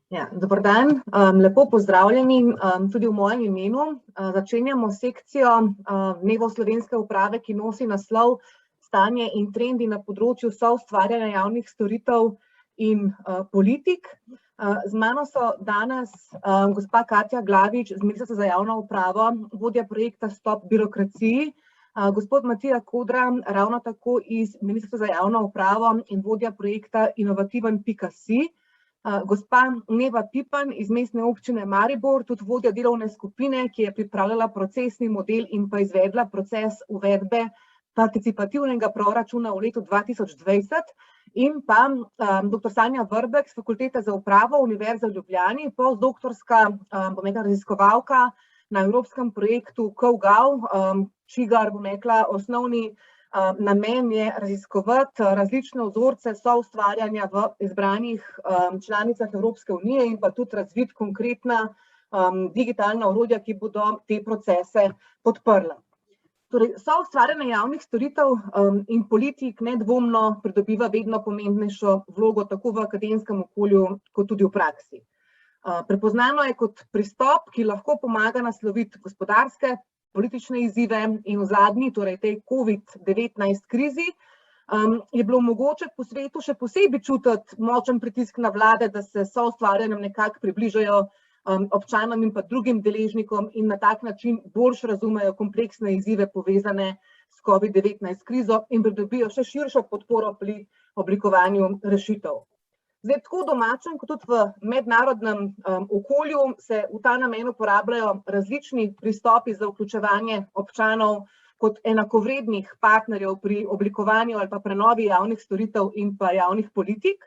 Dober dan, lepo pozdravljeni tudi v mojem imenu. Začenjamo sekcijo Dnevov slovenske uprave, ki nosi naslov Stanje in trendi na področju soustvarjanja javnih storitev in politik. Z mano so danes gospa Katja Glavič z Ministrstva za javno upravo, vodja projekta Stop birokraciji, gospod Matija Kodra, ravno tako iz Ministrstva za javno upravo in vodja projekta Inovativen.si, gospa Neva Pipan iz Mestne občine Maribor, tudi vodja delovne skupine, ki je pripravljala procesni model in pa izvedla proces uvedbe participativnega proračuna v letu 2020, in pa dr. Sanja Vrbek z Fakultete za upravo Univerze v Ljubljani, postdoktorska raziskovalka na evropskem projektu KOGAV, čigar osnovni namen je raziskovati različne vzorce soustvarjanja v izbranih članicah Evropske unije in pa tudi razviti konkretna digitalna orodja, ki bodo te procese podprla. Torej, soustvarjanje javnih storitev in politik nedvomno pridobiva vedno pomembnejšo vlogo tako v akademskem okolju kot tudi v praksi. Prepoznano je kot pristop, ki lahko pomaga nasloviti gospodarske, politične izzive in v zadnji, torej tej COVID-19 krizi, je bilo mogoče po svetu še posebej čutiti močen pritisk na vlade, da se soustvarjanjem nekako približajo občanom in pa drugim deležnikom in na tak način boljše razumejo kompleksne izzive povezane s COVID-19 krizo in pridobijo še širšo podporo pri oblikovanju rešitev. Zdaj, tako v domačem, kot tudi v mednarodnem okolju se v ta namen uporabljajo različni pristopi za vključevanje občanov kot enakovrednih partnerjev pri oblikovanju ali pa prenovi javnih storitev in pa javnih politik.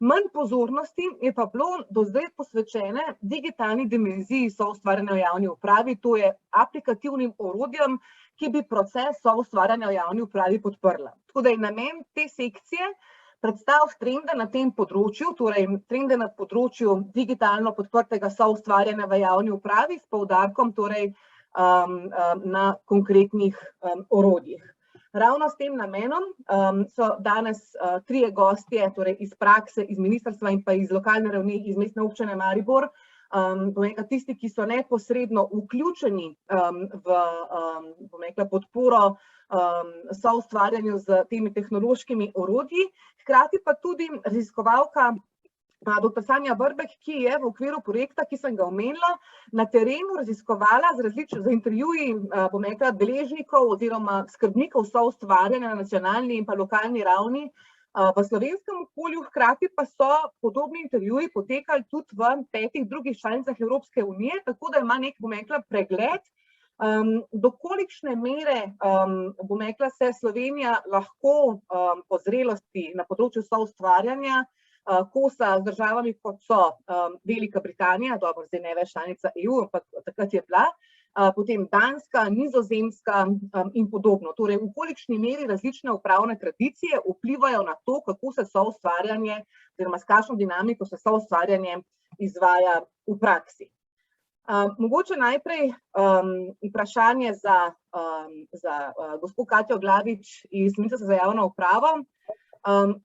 Manj pozornosti je pa bilo do zdaj posvečene digitalni dimenziji soustvarjanja v javni upravi, to je aplikativnim orodjem, ki bi proces soustvarjanja v javni upravi podprla. Tako da je namen te sekcije predstaviti trende na tem področju, torej trende na področju digitalno podprtega soustvarjanja v javni upravi s poudarkom torej na konkretnih orodjih. Ravno s tem namenom so danes trije gostje, torej iz prakse, iz ministrstva in pa iz lokalne ravni, iz Mestne občine Maribor, tisti, ki so neposredno vključeni v podporo soustvarjanju z temi tehnološkimi orodji, hkrati pa tudi raziskovalka dr. Sanja Vrbek, ki je v okviru projekta, ki sem ga omenila, na terenu raziskovala z intervjuji deležnikov oziroma skrbnikov soustvarjanja na nacionalni in pa lokalni ravni v slovenskem okolju, hkrati pa so podobni intervjuji potekali tudi v 5 drugih članicah Evropske unije, tako da ima nek, pregled, do kolikšne mere, se Slovenija lahko po zrelosti na področju soustvarjanja kosa z državami, kot so Velika Britanija, dobro, zdaj ne več članica EU, ampak takrat je bila, potem Danska, Nizozemska in podobno. Torej, v kolikšni meri različne upravne tradicije vplivajo na to, kako se soustvarjanje, oziroma s kakšno dinamiko se soustvarjanje izvaja v praksi. Mogoče najprej vprašanje za gospo Katjo Glavič iz Ministrstva za javno upravo.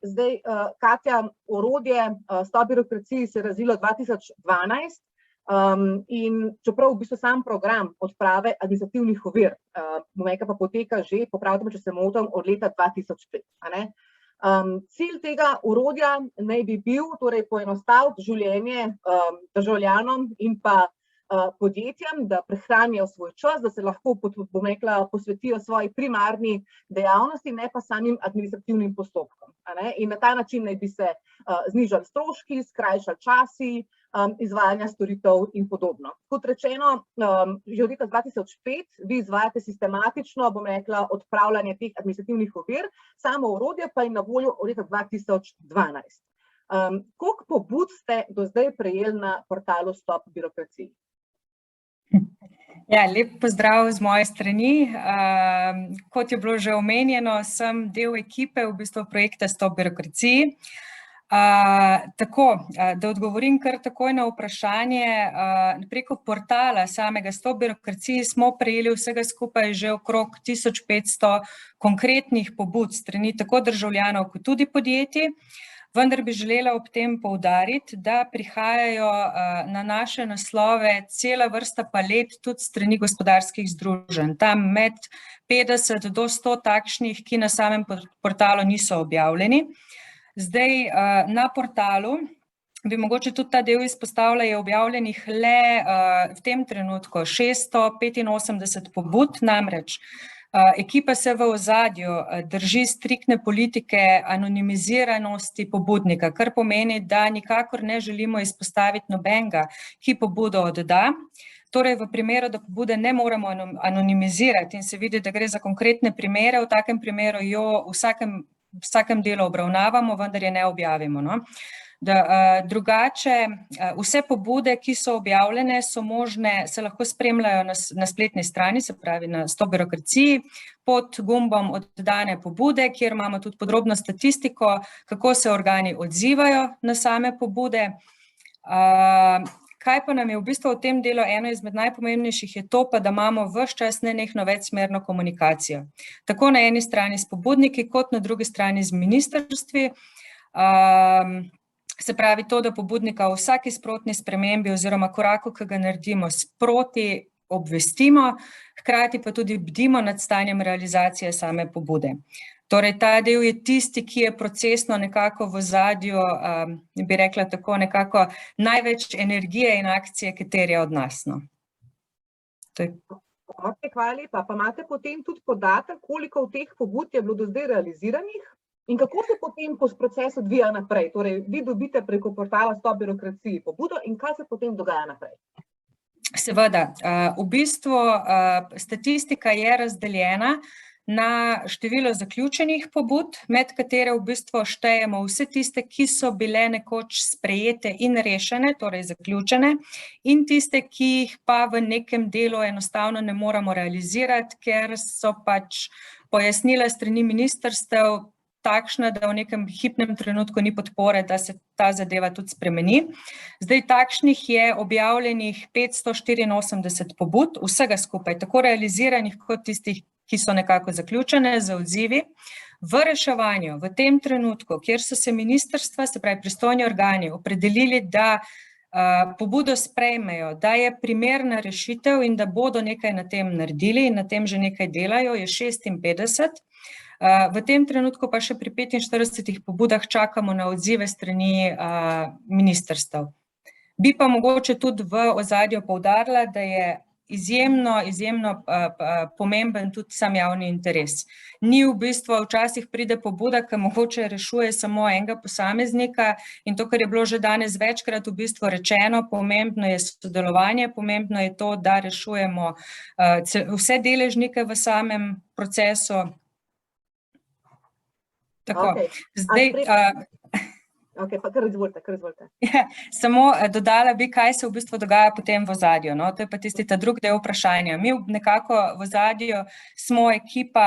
Zdaj, Katja, orodje Stop birokraciji se je razvilo 2012 in čeprav v bistvu sam program odprave administrativnih ovir, pa poteka že, popravite me, če se motim, od leta 2005. Cilj tega orodja naj bi bil torej poenostaviti življenje državljanom in pa podjetjem, da prehranijo svoj čas, da se lahko, posvetijo svoji primarni dejavnosti, ne pa samim administrativnim postopkom. In na ta način naj bi se znižali stroški, skrajšali časi izvajanja storitev in podobno. Kot rečeno, že od leta 2005 vi izvajate sistematično, odpravljanje teh administrativnih ovir, samo orodje pa je na voljo od leta 2012. Koliko pobud ste do zdaj prejeli na portalu Stop birokraciji? Ja, lep pozdrav z moje strani. Kot je bilo že omenjeno, sem del ekipe v bistvu projekta Stop birokraciji. Tako, da odgovorim kar takoj na vprašanje, preko portala samega Stop birokraciji smo prejeli vsega skupaj že okrog 1500 konkretnih pobud strani tako državljanov kot tudi podjetij. vendar bi želela ob tem poudariti, da prihajajo na naše naslove cela vrsta palet tudi strani gospodarskih združenj. Tam med 50 do 100 takšnih, ki na samem portalu niso objavljeni. Zdaj na portalu bi mogoče tudi ta del izpostavila, je objavljenih le v tem trenutku 685 pobud, namreč ekipa se v ozadju drži striktne politike anonimiziranosti pobudnika, kar pomeni, da nikakor ne želimo izpostaviti nobenega, ki pobudo odda. Torej, v primeru, da pobude ne moremo anonimizirati in se vidi, da gre za konkretne primere, v takem primeru jo v vsakem delu obravnavamo, vendar je ne objavimo. Drugače, vse pobude, ki so objavljene, so možne, se lahko spremljajo na spletni strani, se pravi na Stop birokraciji, pod gumbom oddane pobude, kjer imamo tudi podrobno statistiko, kako se organi odzivajo na same pobude. Kaj pa nam je v bistvu v tem delu eno izmed najpomembnejših je to, pa da imamo ves čas nenehno večsmerno komunikacijo. Tako na eni strani s pobudniki, kot na drugi strani z ministrstvi. Se pravi to, da pobudnika v vsaki sprotni spremembi oziroma koraku, ki ga naredimo, sproti obvestimo, hkrati pa tudi bdimo nad stanjem realizacije same pobude. Torej, ta del je tisti, ki je procesno nekako v ozadju, bi rekla tako, nekako največ energije in akcije, ki terja od nas. Hvala lepa. Pa imate potem tudi podatek, koliko v teh pobud je bilo do zdaj realiziranih? In kako se potem proces odvija naprej? Torej, vi dobite preko portala Stop birokraciji pobudo in kaj se potem dogaja naprej? Seveda, v bistvu statistika je razdeljena na število zaključenih pobud, med katere v bistvu štejemo vse tiste, ki so bile nekoč sprejete in rešene, torej zaključene, in tiste, ki jih pa v nekem delu enostavno ne moremo realizirati, ker so pač pojasnila strani ministrstev takšna, da v nekem hipnem trenutku ni podpore, da se ta zadeva tudi spremeni. Zdaj, takšnih je objavljenih 584 pobud, vsega skupaj, tako realiziranih kot tistih, ki so nekako zaključene z odzivi. V reševanju, v tem trenutku, kjer so se ministrstva, se pravi pristojni organi, opredelili, da pobudo sprejmejo, da je primerna rešitev in da bodo nekaj na tem naredili in na tem že nekaj delajo, je 56. V tem trenutku pa še pri 45 pobudah čakamo na odzive strani ministrstev. Bi pa mogoče tudi v ozadju poudarila, da je izjemno pomemben tudi sam javni interes. Ni v bistvu, včasih pride pobuda, ki mogoče rešuje samo enega posameznika in to, kar je bilo že danes večkrat v bistvu rečeno, pomembno je sodelovanje, pomembno je to, da rešujemo vse deležnike v samem procesu. Tako, zdaj... Pa kar izvolite. Samo dodala bi, kaj se v bistvu dogaja potem v ozadju. To je pa tisti ta drugi del vprašanja. Mi nekako v ozadju smo ekipa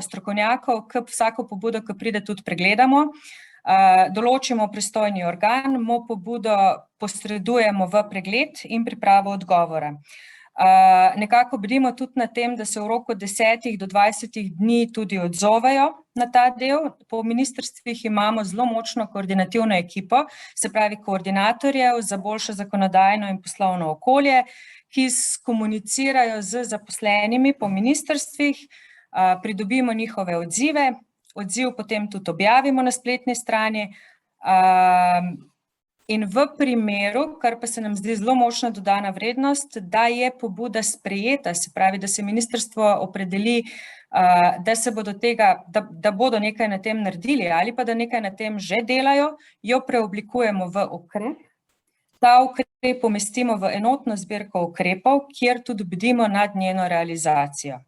strokovnjakov, ki vsako pobudo, ki pride, tudi pregledamo. Določimo pristojni organ, mu pobudo posredujemo v pregled in pripravo odgovora. Nekako bdimo tudi na tem, da se v roku 10 do 20 dni tudi odzovejo na ta del. Po ministrstvih imamo zelo močno koordinativno ekipo, se pravi koordinatorjev za boljše zakonodajno in poslovno okolje, ki komunicirajo z zaposlenimi po ministrstvih, pridobimo njihove odzive, odziv potem tudi objavimo na spletni strani. In v primeru, kar pa se nam zdi zelo močna dodana vrednost, da je pobuda sprejeta, se pravi, da se ministrstvo opredeli, da se bodo tega, da bodo nekaj na tem naredili ali pa da nekaj na tem že delajo, jo preoblikujemo v ukrep. Ta ukrep pomestimo v enotno zbirko ukrepov, kjer tudi bdimo nad njeno realizacijo.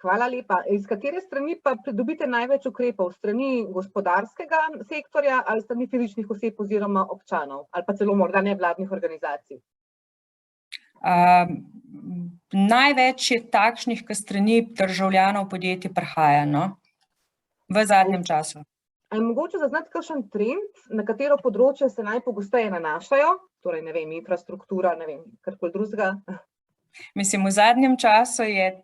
Hvala lepa. Iz katere strani pa pridobite največ ukrepov? Strani gospodarskega sektorja ali strani fizičnih oseb oziroma občanov? Ali pa celo morda nevladnih organizacij? Največ je takšnih, ki strani državljanov podjetij prihaja, v zadnjem času. A je mogoče zaznati kakšen trend, na katero področje se najpogosteje nanašajo? Torej, ne vem, infrastruktura, ne vem, karkoli drugega? Mislim, v zadnjem času je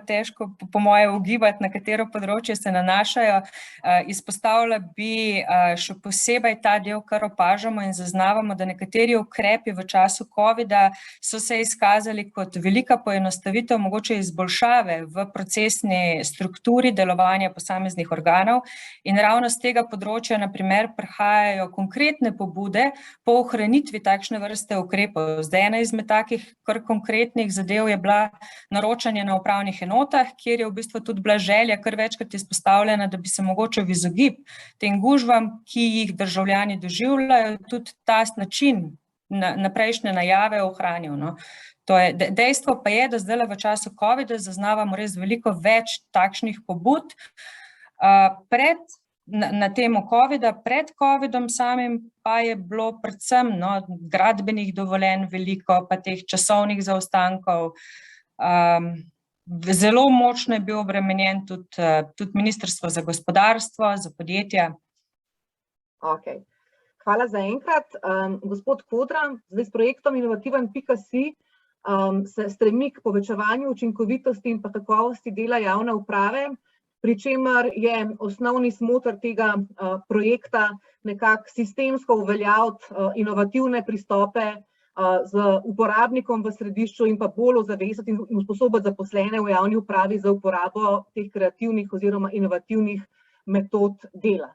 težko po moje ugibati, na katero področje se nanašajo. Izpostavila bi še posebej ta del, kar opažamo in zaznavamo, da nekateri ukrepi v času covida so se izkazali kot velika poenostavitev, mogoče izboljšave v procesni strukturi delovanja posameznih organov in ravno z tega področja, na primer, prihajajo konkretne pobude po ohranitvi takšne vrste ukrepov. Zdaj, ena izmed takih kar konkretnih zadev je bila naročanje na upravnih enotah, kjer je v bistvu tudi bila želja kar večkrat izpostavljena, da bi se mogoče v izogib tem gužvam, ki jih državljani doživljajo, tudi ta način na prejšnje najave ohranil. No. To je, dejstvo pa je, da zdaj v času covida zaznavamo res veliko več takšnih pobud. Na temo covida, pred covidom samim pa je bilo predvsem gradbenih dovoljenj veliko, pa teh časovnih zaostankov. Zelo močno je bil obremenjen tudi Ministrstvo za gospodarstvo, za podjetja. Okay. Hvala za enkrat. Gospod Kodra, zdaj s projektom Inovativen.si se stremi k povečevanju učinkovitosti in pa kakovosti dela javne uprave, pri čemer je osnovni smoter tega projekta nekako sistemsko uveljaviti inovativne pristope z uporabnikom v središču in pa bolj zavezati in usposobiti zaposlene v javni upravi za uporabo teh kreativnih oziroma inovativnih metod dela.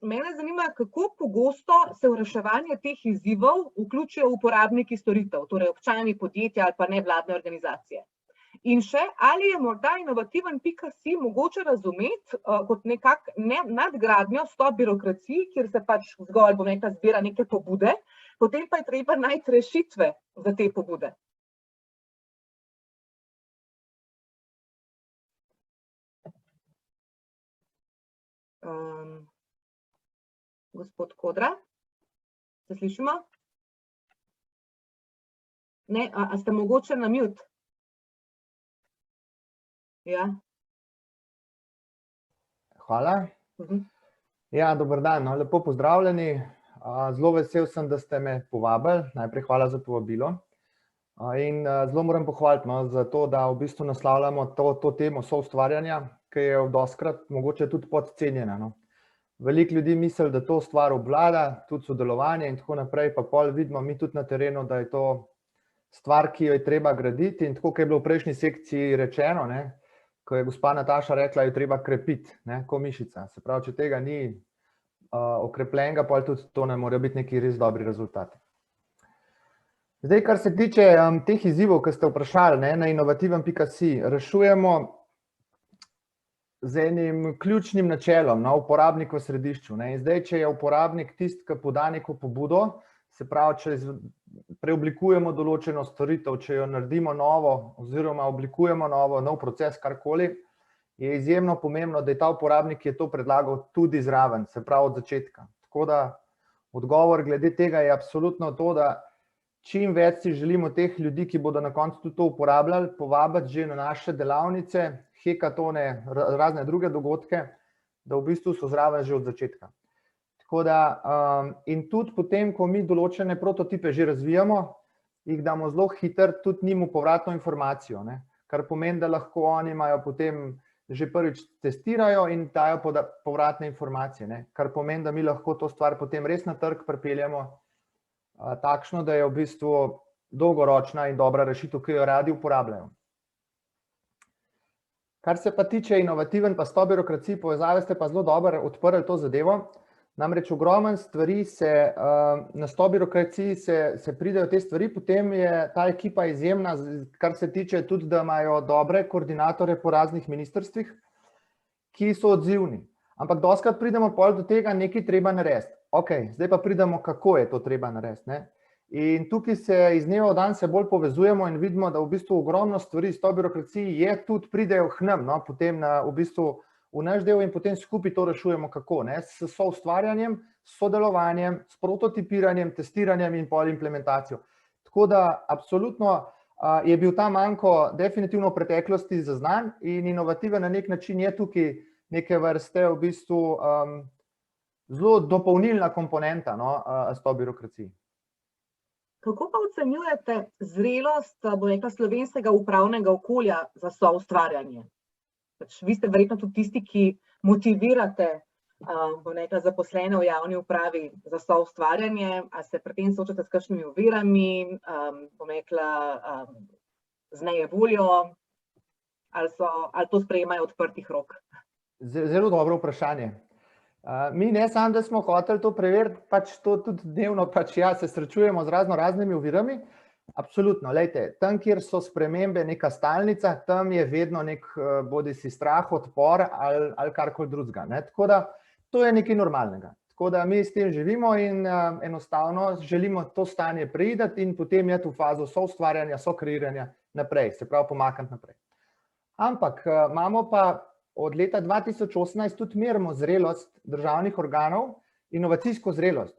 Mene zanima, kako pogosto se v reševanje teh izzivov vključijo uporabniki storitev, torej občani, podjetja ali pa nevladne organizacije. In še, ali je morda Inovativen.si mogoče razumeti kot nekak nadgradnjo stop birokraciji, kjer se pač zgolj, bom rekla, zbira neke pobude, potem pa je treba najti rešitve za te pobude. Gospod Kodra, se slišimo? Ne, a ste mogoče na mute? Ja. Hvala. Ja, dober dan, lepo pozdravljeni. Zelo vesel sem, da ste me povabili. Najprej hvala za povabilo. In zelo moram pohvaliti za to, da v bistvu naslavljamo to temo soustvarjanja, ki je dostikrat mogoče tudi podcenjena. Veliko ljudi misli, da to stvar obvlada, tudi sodelovanje in tako naprej, pa pol vidimo mi tudi na terenu, da je to stvar, ki jo je treba graditi in tako, kot je bilo v prejšnji sekciji rečeno, ko je gospa Nataša rekla, jo treba krepiti, kot mišica. Se pravi, če tega ni okrepljenega, pa tudi to ne morejo biti neki res dobri rezultati. Zdaj, kar se tiče teh izzivov, ki ste vprašali na Inovativen.si, rešujemo z enim ključnim načelom, uporabnik v središču. In zdaj, če je uporabnik tisti, ki poda neko pobudo, se pravi, če preoblikujemo določeno storitev, če jo naredimo novo oziroma oblikujemo nov proces, karkoli, je izjemno pomembno, da je ta uporabnik, ki je to predlagal, tudi zraven, se pravi od začetka. Tako da odgovor glede tega je absolutno to, da čim več si želimo teh ljudi, ki bodo na koncu tudi to uporabljali, povabiti že na naše delavnice, hekatone, razne druge dogodke, da v bistvu so zraven že od začetka. Tako da, in tudi potem, ko mi določene prototipe že razvijamo, jih damo zelo hitro tudi njim v povratno informacijo, kar pomeni, da lahko oni imajo potem že prvič testirajo in dajo povratne informacije, kar pomeni, da mi lahko to stvar potem res na trg pripeljemo takšno, da je v bistvu dolgoročna in dobra rešitev, ki jo radi uporabljajo. Kar se pa tiče Inovativen pa stop birokraciji, povezave ste pa zelo dobro odprli to zadevo. Namreč ogromno stvari na stop birokraciji se pridejo te stvari, potem je ta ekipa izjemna, kar se tiče tudi, da imajo dobre koordinatorje po raznih ministrstvih, ki so odzivni. Ampak dostikrat pridemo pol do tega, nekaj treba narediti. Ok, zdaj pa pridemo, kako je to treba narediti. In tukaj se iz dneva v dan se bolj povezujemo in vidimo, da v bistvu ogromno stvari s to birokraciji je tudi pridejo k nam, potem v bistvu v naš del in potem skupaj to rešujemo kako, s soustvarjanjem, s sodelovanjem, s prototipiranjem, testiranjem in pol implementacijo. Tako da absolutno je bil ta manko definitivno v preteklosti zaznan in Inovativen na nek način je tukaj neke vrste v bistvu zelo dopolnilna komponenta s to birokracijo. Kako pa ocenjujete zrelost, bom rekla, slovenskega upravnega okolja za soustvarjanje? Vi ste verjetno tudi tisti, ki motivirate, bom rekla, zaposlene v javni upravi za soustvarjanje, a se pri tem soočate s kakšnimi ovirami, bom rekla, z nejevoljo, ali to sprejemajo odprtih rok? Zelo dobro vprašanje. Mi ne samo, da smo hoteli to preveriti, pač to tudi dnevno se srečujemo z raznimi ovirami. Absolutno, lejte, tam, kjer so spremembe neka stalnica, tam je vedno nek bodisi strah, odpor ali karkoli drugega. Tako da to je nekaj normalnega. Tako da mi s tem živimo in enostavno želimo to stanje preidati in potem iti v fazo soustvarjanja, sokreiranja naprej, se pravi pomakniti naprej. Ampak imamo pa od leta 2018 tudi merimo zrelost državnih organov, inovacijsko zrelost.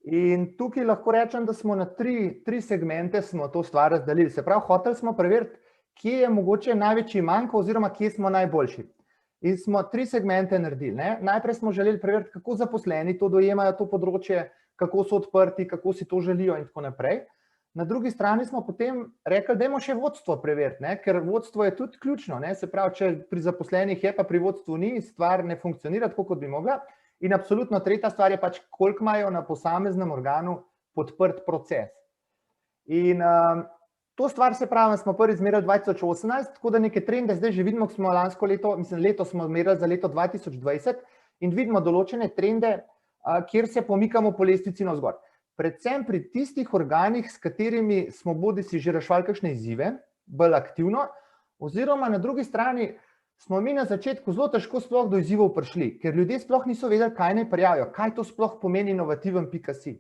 In tukaj lahko rečem, da smo na tri segmente smo to stvar razdelili. Se pravi, hoteli smo preveriti, kje je mogoče največji manjko oziroma kje smo najboljši. In smo 3 segmente naredili. Najprej smo želeli preveriti, kako zaposleni to dojemajo, to področje, kako so odprti, kako si to želijo in tako naprej. Na drugi strani smo potem rekli, dajmo še vodstvo preveriti, ker vodstvo je tudi ključno. Se pravi, če pri zaposlenih je, pa pri vodstvu ni, stvar ne funkcionira tako, kot bi mogla. In absolutno tretja stvar je pač, koliko imajo na posameznem organu podprt proces. In to stvar, se pravi, smo prvi izmerili 2018, tako da neke trende zdaj že vidimo, ko smo lansko leto, mislim, leto smo merili za leto 2020 in vidimo določene trende, kjer se pomikamo po lestvici navzgor. Predvsem pri tistih organih, s katerimi smo bodisi že reševali kakšne izzive, bolj aktivno, oziroma na drugi strani smo mi na začetku zelo težko sploh do izzivov prišli, ker ljudje sploh niso vedeli, kaj naj prijavijo, kaj to sploh pomeni inovativen.si.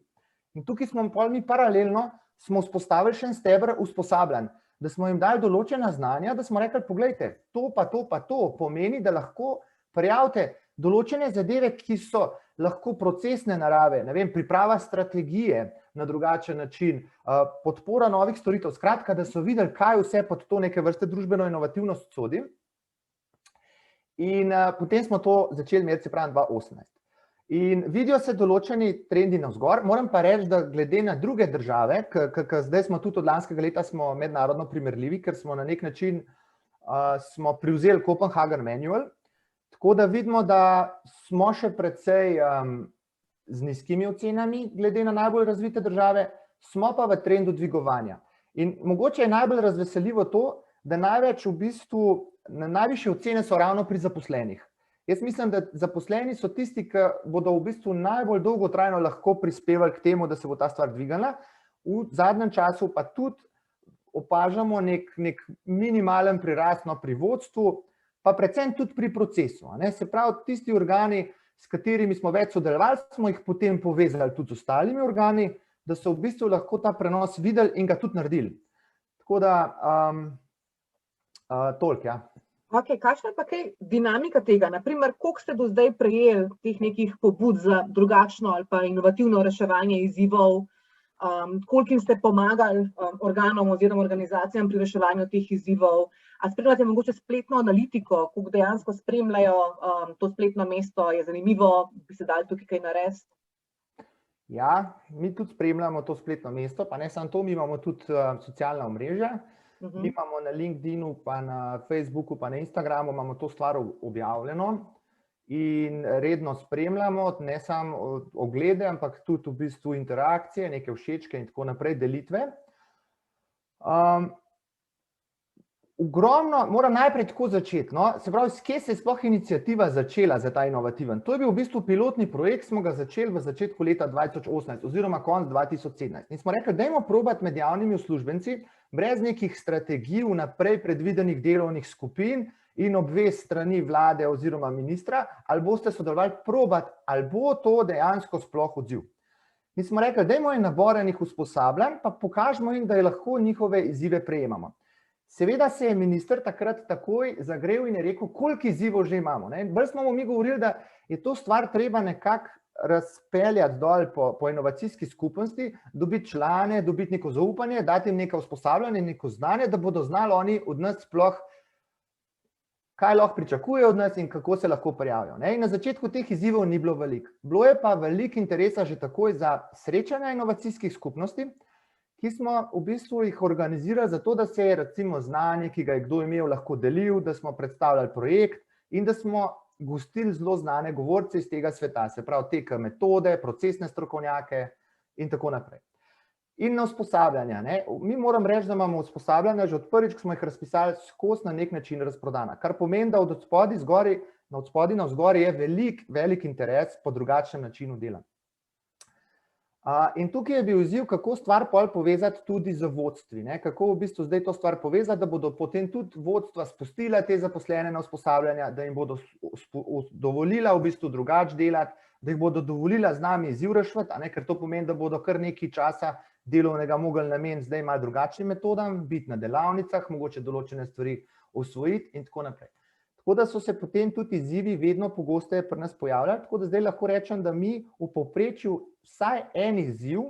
In tukaj smo mi paralelno vzpostavili še en steber usposabljanj, da smo jim dali določena znanja, da smo rekli, poglejte, to pa to pomeni, da lahko prijavite določene zadeve, ki so lahko procesne narave, ne vem, priprava strategije na drugačen način, podpora novih storitev, skratka, da so videli, kaj vse pod to neke vrste družbeno inovativnost sodi. In potem smo to začeli meriti, se pravi 2018. In vidijo se določeni trendi navzgor, moram pa reči, da glede na druge države, ker zdaj smo tudi od lanskega leta smo mednarodno primerljivi, ker smo na nek način smo privzeli Copenhagen Manual, tako da vidimo, da smo še precej z nizkimi ocenami glede na najbolj razvite države, smo pa v trendu dvigovanja. In mogoče je najbolj razveseljivo to, da največ v bistvu, najvišje ocene so ravno pri zaposlenih. Jaz mislim, da zaposleni so tisti, ki bodo v bistvu najbolj dolgotrajno lahko prispevali k temu, da se bo ta stvar dvigala. V zadnjem času pa tudi opažamo nek minimalen prirast pri vodstvu, pa predvsem tudi pri procesu. Se pravi, tisti organi, s katerimi smo več sodelovali, smo jih potem povezali tudi z ostalimi organi, da so v bistvu lahko ta prenos videli in ga tudi naredili. Tako da, toliko, ja. Ok, kakšna je pa kaj dinamika tega? Naprimer, koliko ste do zdaj prejeli teh nekih pobud za drugačno ali pa inovativno reševanje izzivov, koliko ste pomagali organom oziroma organizacijam pri reševanju teh izzivov? A spremljate mogoče spletno analitiko, koliko dejansko spremljajo to spletno mesto, je zanimivo, bi se dali tukaj kaj narediti? Ja, mi tudi spremljamo to spletno mesto, pa ne samo to, mi imamo tudi socialna omrežja. Mi imamo na LinkedInu, pa na Facebooku, pa na Instagramu imamo to stvar objavljeno in redno spremljamo, ne samo oglede, ampak tudi v bistvu interakcije, neke všečke in tako naprej, delitve. Ogromno, moram najprej tako začeti, se pravi, kje se je sploh iniciativa začela za ta inovativen? To je bil v bistvu pilotni projekt, smo ga začeli v začetku leta 2018 oziroma konec 2017. In smo rekli, dajmo probati med javnimi uslužbenci, brez nekih strategij vnaprej predvidenih delovnih skupin in obvez strani vlade oziroma ministra, ali boste sodelovali probati, ali bo to dejansko sploh odziv. Mi smo rekli, dajmo en nabor enih usposabljanj, pa pokažemo jim, da je lahko njihove izzive prejemamo. Seveda se je minister takrat takoj zagrel in je rekel, koliko izzivov že imamo. Bolj smo mi govorili, da je to stvar treba nekako razpeljati dol po inovacijski skupnosti, dobiti člane, dobiti neko zaupanje, dati jim neko usposabljanje, neko znanje, da bodo znali oni od nas sploh, kaj lahko pričakujejo od nas in kako se lahko prijavijo. In na začetku teh izzivov ni bilo veliko. Bilo je pa veliko interesa že takoj za srečanja inovacijskih skupnosti ki smo v bistvu jih organizirali zato, da se je recimo znanje, ki ga je kdo imel, lahko delil, da smo predstavljali projekt in da smo gostili zelo znane govorce iz tega sveta, se pravi TK metode, procesne strokovnjake in tako naprej. In na usposabljanja. Mi moram reči, da imamo usposabljanja že od prvič, ko smo jih razpisali, skozi na nek način razprodana, kar pomeni, da od spodaj navzgor je velik interes po drugačnem načinu dela. In tukaj je bil izziv, kako stvar pol povezati tudi z vodstvi, kako v bistvu zdaj to stvar povezati, da bodo potem tudi vodstva spustila te zaposlene na usposabljanja, da jim bodo dovolila v bistvu drugače delati, da jih bodo dovolila z nami izziv rešiti, ker to pomeni, da bodo kar nekaj časa delovnega mogli nameniti zdaj malo drugačnim metodam, biti na delavnicah, mogoče določene stvari osvojiti in tako naprej. Tako da so se potem tudi izzivi vedno pogosteje pri nas pojavljali, tako da zdaj lahko rečem, da mi v povprečju vsaj en izziv,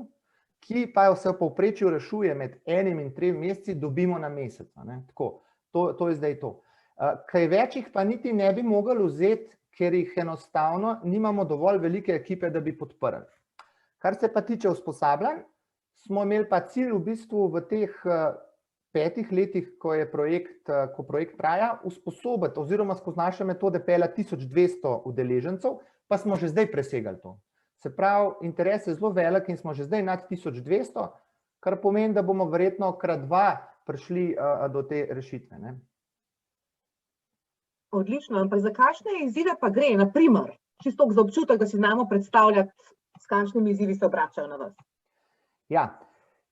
ki pa se v povprečju rešuje med 1 in 3 meseci, dobimo na mesec. Tako, to je zdaj to. Kaj več jih pa niti ne bi mogli vzeti, ker jih enostavno nimamo dovolj velike ekipe, da bi podprli. Kar se pa tiče usposabljanj, smo imeli pa cilj v bistvu v teh 5 letih, ko projekt traja, usposobiti oziroma skozi naše metode peljati 1200 udeležencev, pa smo že zdaj presegali to. Se pravi, interes je zelo velik in smo že zdaj nad 1200, kar pomeni, da bomo verjetno krat 2 prišli do te rešitve. Odlično, ampak za kakšne izzive pa gre? Naprimer, čisto za občutek, da si znamo predstavljati, s kakšnimi izzivi se obračajo na vas. Ja,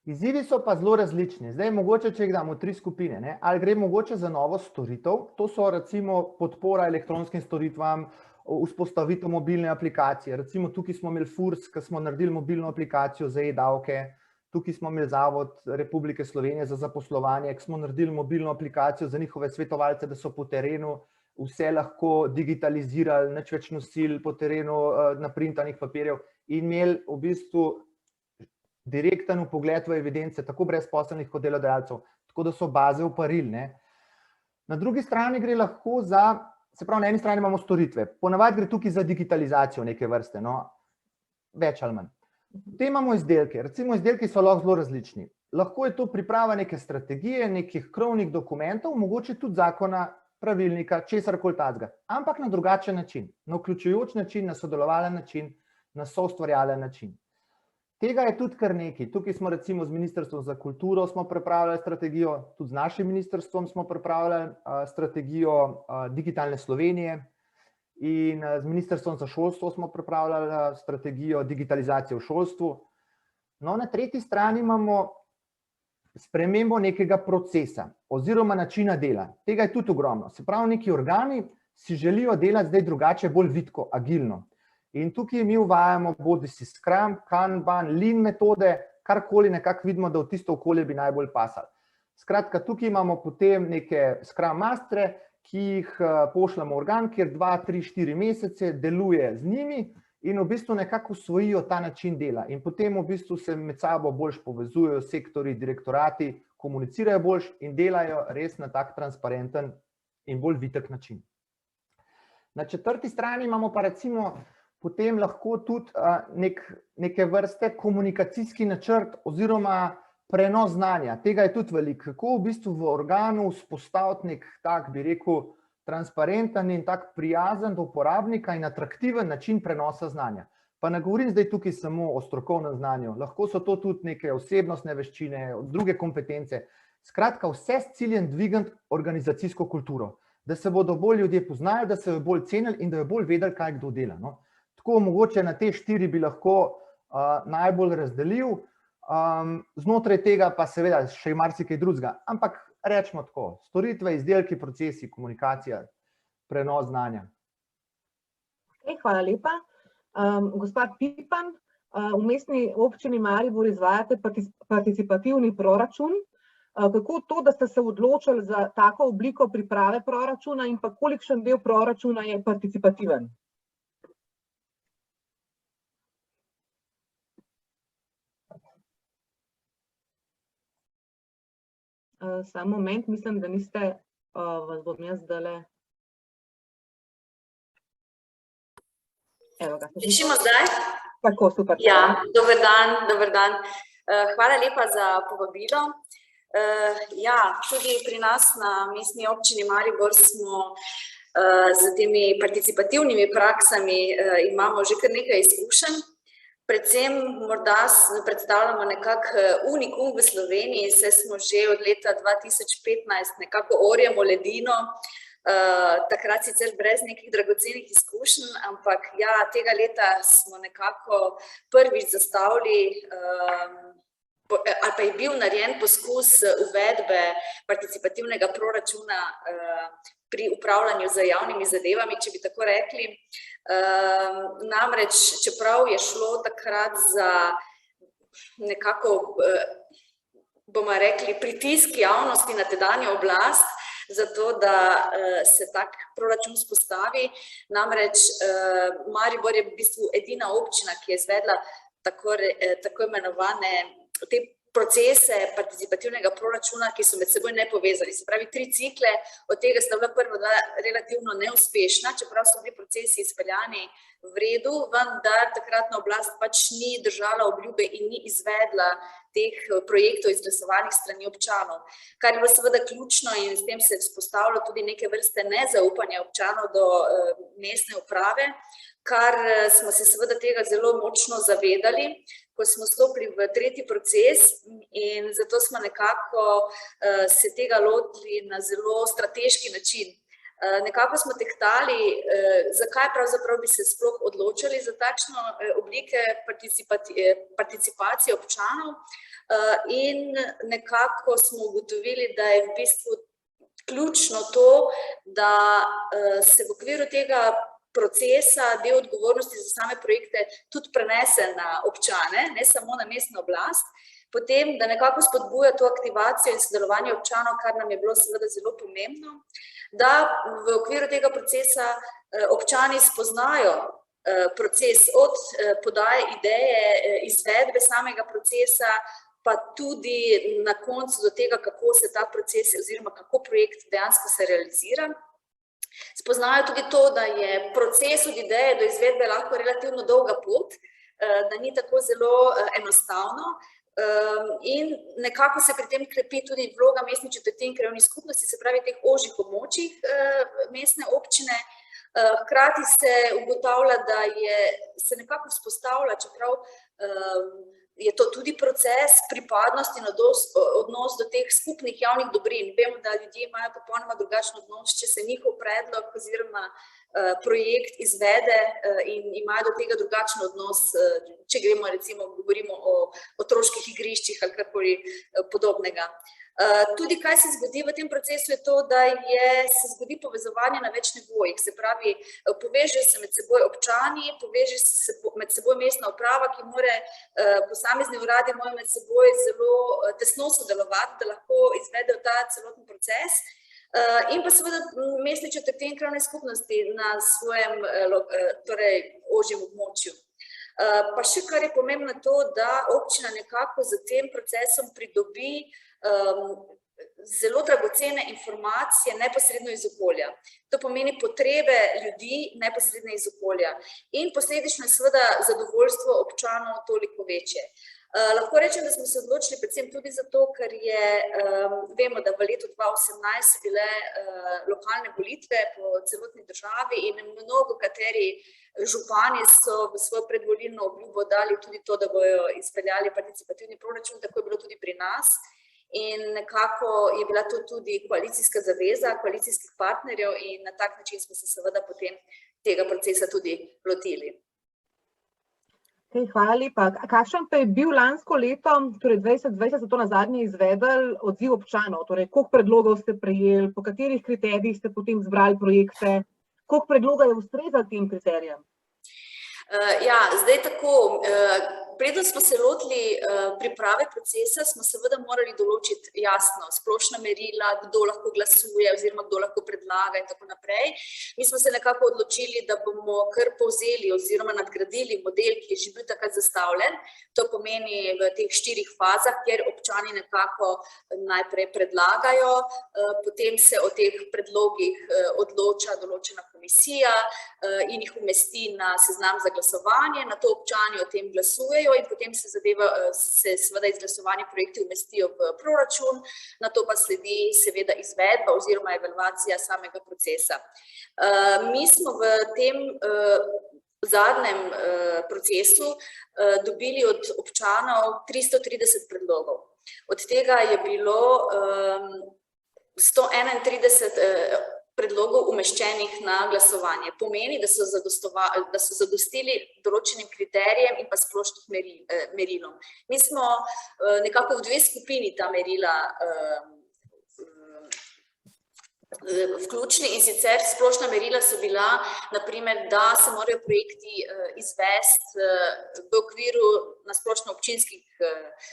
izzivi so pa zelo različni. Zdaj, mogoče, če jih damo v 3 skupine, ali gre mogoče za novo storitev, to so recimo podpora elektronskim storitvam, vzpostavitev mobilne aplikacije. Recimo tukaj smo imeli FURS, ki smo naredili mobilno aplikacijo za e-davke, tukaj smo imeli Zavod Republike Slovenije za zaposlovanje, ki smo naredili mobilno aplikacijo za njihove svetovalce, da so po terenu vse lahko digitalizirali, nič več nosili po terenu naprintanih papirjev in imeli v bistvu direkten vpogled v evidence, tako brezposelnih kot delodajalcev, tako da so baze uparili. Na drugi strani gre lahko za, se pravi, na eni strani imamo storitve, ponavadi gre tukaj za digitalizacijo neke vrste, več ali manj. Potem imamo izdelke, recimo izdelki so lahko zelo različni. Lahko je to priprava neke strategije, nekih krovnih dokumentov, mogoče tudi zakona, pravilnika, česarkoli takega, ampak na drugačen način, na vključujoč način, na sodelovalen način, na soustvarjalen način. Tega je tudi kar nekaj. Tukaj smo recimo z Ministrstvom za kulturo smo pripravljali strategijo, tudi z našim ministrstvom smo pripravljali strategijo Digitalne Slovenije in z Ministrstvom za šolstvo smo pripravljali strategijo digitalizacije v šolstvu. Na tretji strani imamo spremembo nekega procesa oziroma načina dela. Tega je tudi ogromno. Se pravi, neki organi si želijo delati zdaj drugače, bolj vitko, agilno. In tukaj mi uvajamo bodisi Scrum, Kanban, Lean metode, karkoli nekako vidimo, da v tisto okolje bi najbolj pasali. Skratka, tukaj imamo potem neke Scrum mastre, ki jih pošljamo organ, kjer 2, 3, 4 mesece deluje z njimi in v bistvu nekako usvojijo ta način dela. In potem v bistvu se med sabo boljš povezujejo sektorji, direktorati, komunicirajo boljš in delajo res na tak transparenten in bolj vitek način. Na četrti strani imamo pa recimo potem lahko tudi neke vrste komunikacijski načrt oziroma prenos znanja. Tega je tudi veliko. Kako v bistvu v organu vzpostaviti nek tak, bi rekel, transparenten in tak prijazen do uporabnika in atraktiven način prenosa znanja. Pa ne govorim zdaj tukaj samo o strokovnem znanju. Lahko so to tudi neke osebnostne veščine, druge kompetence. Skratka, vse s ciljem dvigniti organizacijsko kulturo. Da se bodo bolj ljudje poznali, da se jo bolj cenili in da jo bolj vedeli, kaj kdo dela. Tako mogoče na te 4 bi lahko najbolj razdelil, znotraj tega pa seveda še marsikaj drugega, ampak rečemo tako, storitve, izdelki, procesi, komunikacija, prenos znanja. Hvala lepa. Gospa Pipan, v Mestni občini Maribor izvajate participativni proračun. Kako to, da ste se odločili za tako obliko priprave proračuna in pa kolikšen del proračuna je participativen? Samo moment, mislim, da niste, vas bom jaz zdajle. Slišimo zdaj? Tako, super. Ja, dober dan. Hvala lepa za povabilo. Ja, tudi pri nas na Mestni občini Maribor smo z temi participativnimi praksami imamo že kar nekaj izkušenj. Predvsem morda predstavljamo nekako unikum v Sloveniji, saj smo že od leta 2015 nekako orjemo ledino, takrat sicer brez nekih dragocenih izkušenj, ampak ja, tega leta smo nekako prvič zastavili ali pa je bil narejen poskus uvedbe participativnega proračuna pri upravljanju z javnimi zadevami, če bi tako rekli. Namreč, čeprav je šlo takrat za nekako, bomo rekli, pritisk javnosti na tedanjo oblast, zato da se tak proračun spostavi. Namreč Maribor je v bistvu edina občina, ki je izvedla tako imenovane te procese participativnega proračuna, ki so med seboj nepovezani. Se pravi, 3 cikle, od tega sta bila prva dva relativno neuspešna, čeprav so bili procesi izpeljani v redu, vendar takratna oblast pač ni držala obljube in ni izvedla teh projektov izglasovanih strani občanov. Kar je bilo seveda ključno in s tem se je vzpostavilo tudi neke vrste nezaupanja občanov do mestne uprave, kar smo se seveda tega zelo močno zavedali, ko smo stopili v 3. proces in zato smo nekako se tega lotili na zelo strateški način. Nekako smo tehtali, zakaj pravzaprav bi se sploh odločili za takšno oblike participacije občanov in nekako smo ugotovili, da je v bistvu ključno to, da se v okviru tega procesa del odgovornosti za same projekte tudi prenese na občane, ne samo na mestno oblast, potem, da nekako spodbuja to aktivacijo in sodelovanje občanov, kar nam je bilo seveda zelo pomembno, da v okviru tega procesa občani spoznajo proces od podaje ideje, izvedbe samega procesa, pa tudi na koncu do tega, kako se ta proces oziroma kako projekt dejansko se realizira. Spoznajo tudi to, da je proces od ideje do izvedbe lahko relativno dolga pot, da ni tako zelo enostavno in nekako se pri tem krepi tudi vloga mestne četrti in krajevnih skupnosti, se pravi teh ožjih območjih mestne občine. Hkrati se ugotavlja, da se nekako vzpostavlja, čeprav je to tudi proces pripadnosti in odnos do teh skupnih javnih dobrin. Vemo, da ljudje imajo popolnoma drugačen odnos, če se njihov predlog oziroma projekt izvede in imajo do tega drugačen odnos, če gremo recimo, govorimo o otroških igriščih ali karkoli podobnega. Tudi kaj se zgodi v tem procesu je to, da se zgodi povezovanje na več nivojih, se pravi, povežejo se med seboj občani, poveže se med seboj mestna uprava, ki mora posamezni uradi morajo med seboj zelo tesno sodelovati, da lahko izvedejo ta celoten proces. In pa seveda mestne četrti in krajevne skupnosti na svojem ožjem območju. Pa še kar je pomembno to, da občina nekako za tem procesom pridobi zelo dragocene informacije neposredno iz okolja. To pomeni potrebe ljudi neposredno iz okolja. In posledično je seveda zadovoljstvo občanov toliko večje. Lahko rečem, da smo se odločili predvsem tudi zato, ker vemo, da v letu 2018 so bile lokalne volitve po celotni državi in mnogo kateri župani so v svojo predvolilno obljubo dali tudi to, da bojo izpeljali participativni proračun, tako je bilo tudi pri nas. In nekako je bila to tudi koalicijska zaveza koalicijskih partnerjev in na tak način smo se seveda potem tega procesa tudi lotili. Hvala lepa. Kakšen pa je bil lansko leto, torej 2020 ste to nazadnje izvedli, odziv občanov? Torej, koliko predlogov ste prejeli, po katerih kriterijih ste potem zbrali projekte, koliko predloga je ustrezalo tem kriterijem? Ja, zdaj tako, preden smo se lotili priprave procesa, smo seveda morali določiti jasno splošna merila, kdo lahko glasuje oziroma kdo lahko predlaga in tako naprej. Mi smo se nekako odločili, da bomo kar povzeli oziroma nadgradili model, ki je že bil takrat zastavljen. To pomeni v teh 4 fazah, kjer občani nekako najprej predlagajo, potem se o teh predlogih odloča določena komisija in jih umesti na seznam za glasovanje, nato občani o tem glasujejo in potem se seveda izglasovani projekti umestijo v proračun, nato pa sledi seveda izvedba oziroma evalvacija samega procesa. Mi smo v tem zadnjem procesu dobili od občanov 330 predlogov. Od tega je bilo 131 predlogov umeščenih na glasovanje. Pomeni, da so zadostili določenim kriterijem in pa splošnim merilom. Mi smo nekako v 2 skupini ta merila vključni, in sicer splošna merila so bila, naprimer, da se morajo projekti izvesti v okviru na splošno občinskih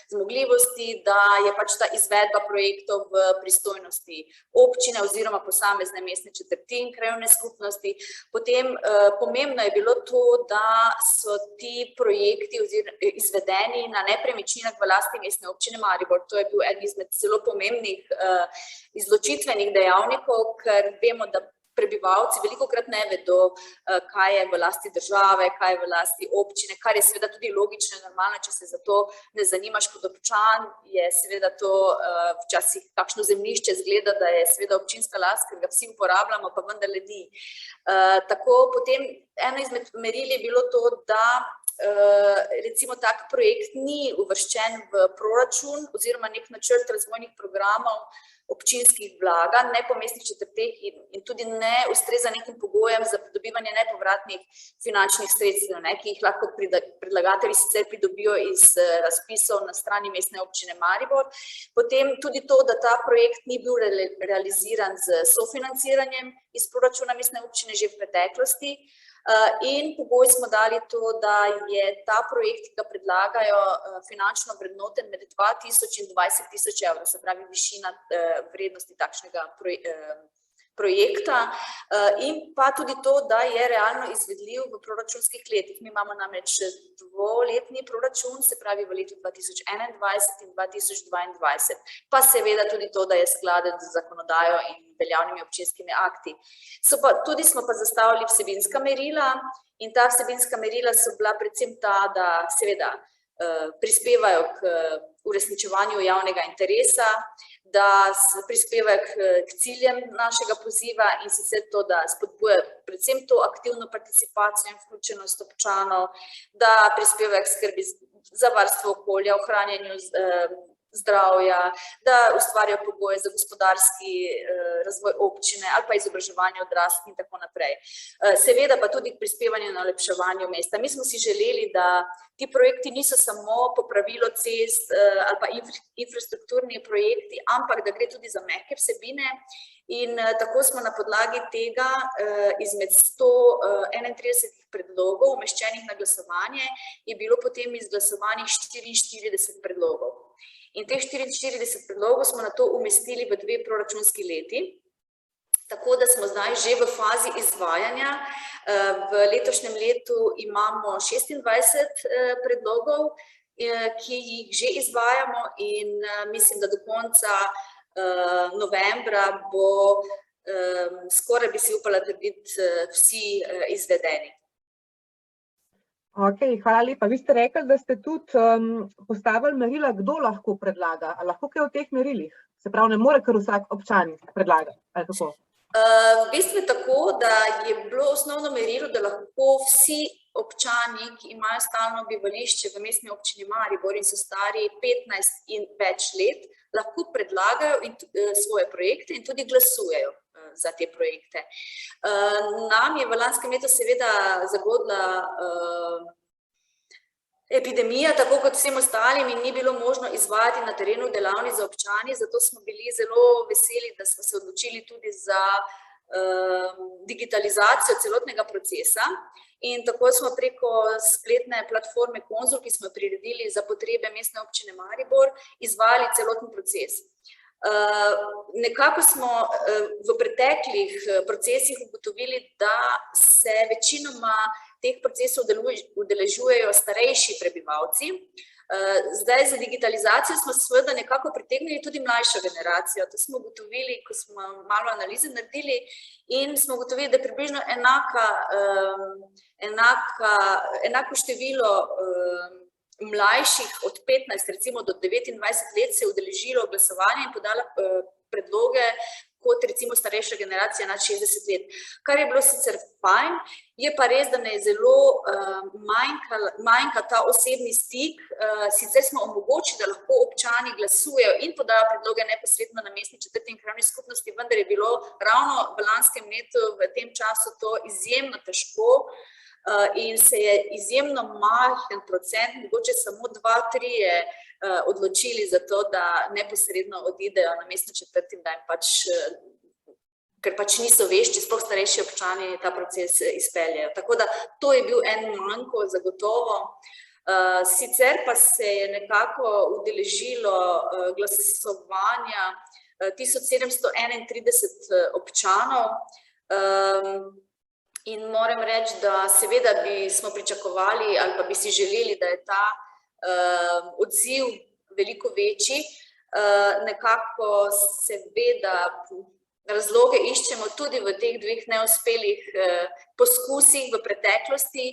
zmogljivosti, da je pač ta izvedba projektov v pristojnosti občine oziroma posamezne mestne četrti in krajevne skupnosti. Potem pomembno je bilo to, da so ti projekti izvedeni na nepremičninah v lasti mestne občine Maribor. To je bil eden izmed zelo pomembnih izločitvenih dejavnikov, ker vemo, da prebivalci velikokrat ne vedo, kaj je v lasti države, kaj je v lasti občine, kar je seveda tudi logično in normalno, če se za to ne zanimaš kot občan, je seveda to včasih kakšno zemljišče zgleda, da je seveda občinska last, ker ga vsi uporabljamo, pa vendarle ni. Tako potem eno izmed meril je bilo to, da recimo tak projekt ni uvrščen v proračun oziroma nek načrt razvojnih programov občinskih vlaganj, ne po mestnih četrteh in tudi ne ustreza nekim pogojem za pridobivanje nepovratnih finančnih sredstev, ki jih lahko predlagatelji sicer pridobijo iz razpisov na strani mestne občine Maribor. Potem tudi to, da ta projekt ni bil realiziran z sofinanciranjem iz proračuna mestne občine že v preteklosti. In pogoj smo dali to, da je ta projekt, ki ga predlagajo, finančno vrednoten med 2.000 in 20.000 evrov, se pravi višina vrednosti takšnega projekta, in pa tudi to, da je realno izvedljiv v proračunskih letih. Mi imamo namreč 2-letni proračun, se pravi v letu 2021 in 2022, pa seveda tudi to, da je skladen z zakonodajo in veljavnimi občinskimi akti. Tudi smo pa zastavili vsebinska merila in ta vsebinska merila so bila predvsem ta, da seveda prispevajo k uresničevanju javnega interesa, da prispevajo k ciljem našega poziva in sicer to, da spodbujajo predvsem to aktivno participacijo in vključenost občanov, da prispevajo k skrbi za varstvo okolja, ohranjanju zdravja, da ustvarjajo pogoje za gospodarski razvoj občine ali pa izobraževanje odraslih in tako naprej. Seveda pa tudi k prispevanju na olepševanju mesta. Mi smo si želeli, da ti projekti niso samo popravilo cest ali pa infrastrukturni projekti, ampak da gre tudi za mehke vsebine. In tako smo na podlagi tega izmed 131 predlogov umeščenih na glasovanje je bilo potem izglasovanih 44 predlogov. In teh 44 predlogov smo nato umestili v 2 proračunski leti, tako da smo zdaj že v fazi izvajanja. V letošnjem letu imamo 26 predlogov, ki jih že izvajamo in mislim, da do konca novembra bo skoraj bi si upala trditi vsi izvedeni. Ok, hvala lepa. Vi ste rekli, da ste tudi postavili merila, kdo lahko predlaga. A lahko kaj o teh merilih? Se pravi, ne more kar vsak občan predlagati, ali kako? V bistvu je tako, da je bilo osnovno merilo, da lahko vsi občani, ki imajo stalno bivališče v mestni občini Maribor in so stari 15 in več let, lahko predlagajo svoje projekte in tudi glasujejo za te projekte. Nam je v lanskem letu seveda zagodla epidemija, tako kot vsem ostalim, in ni bilo možno izvajati na terenu delavnic za občani, zato smo bili zelo veseli, da smo se odločili tudi za digitalizacijo celotnega procesa. In tako smo preko spletne platforme Konzul, ki smo jo priredili za potrebe mestne občine Maribor, izvajali celoten proces. Nekako smo v preteklih procesih ugotovili, da se večinoma teh procesov udeležujejo starejši prebivalci. Zdaj za digitalizacijo smo seveda nekako pritegnili tudi mlajšo generacijo. To smo ugotovili, ko smo malo analize naredili in smo ugotovili, da je približno enako število mlajših od 15 recimo do 29 let se je udeležilo glasovanja in podala predloge kot recimo starejša generacija nad 60 let. Kar je bilo sicer fajn, je pa res, da ne je zelo manjka ta osebni stik. Sicer smo omogočili, da lahko občani glasujejo in podajo predloge neposredno na mestni četrti in krajevni skupnosti, vendar je bilo ravno v lanskem letu v tem času to izjemno težko in se je izjemno majhen procent, mogoče samo 2-3 odločili za to, da neposredno odidejo na mestno četrt in da jim ker niso vešči, sploh starejši občani ta proces izpeljejo. Tako da to je bil en manjko zagotovo. Sicer pa se je nekako udeležilo glasovanja 1731 občanov in moram reči, da seveda smo pričakovali ali pa bi si želeli, da je ta odziv veliko večji. Nekako seveda razloge iščemo tudi v teh dveh neuspelih poskusih v preteklosti,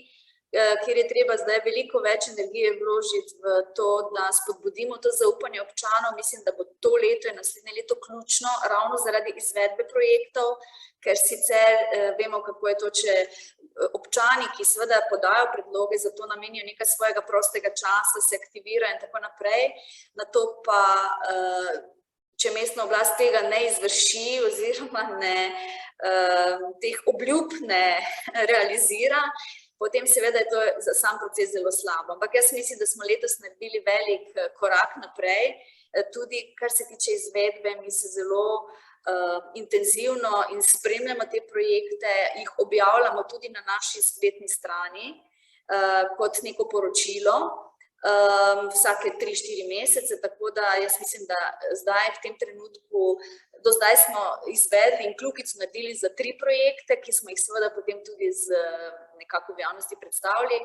kjer je treba zdaj veliko več energije vložiti v to, da spodbudimo to zaupanje občanov. Mislim, da bo to leto in naslednje leto ključno ravno zaradi izvedbe projektov, ker sicer vemo, kako je to, če občani, ki seveda podajo predloge, za to namenijo nekaj svojega prostega časa, se aktivirajo in tako naprej, na to pa če mestna oblast tega ne izvrši oziroma teh obljub ne realizira, potem seveda je to za sam proces zelo slabo. Ampak jaz mislim, da smo letos naredili velik korak naprej, tudi kar se tiče izvedbe, mi se zelo intenzivno in spremljamo te projekte, jih objavljamo tudi na naši spletni strani kot neko poročilo, vsake 3-4 mesece, tako da jaz mislim, da zdaj v tem trenutku, do zdaj smo izvedli in kljukico naredili za 3 projekte, ki smo jih seveda potem tudi nekako v javnosti predstavili,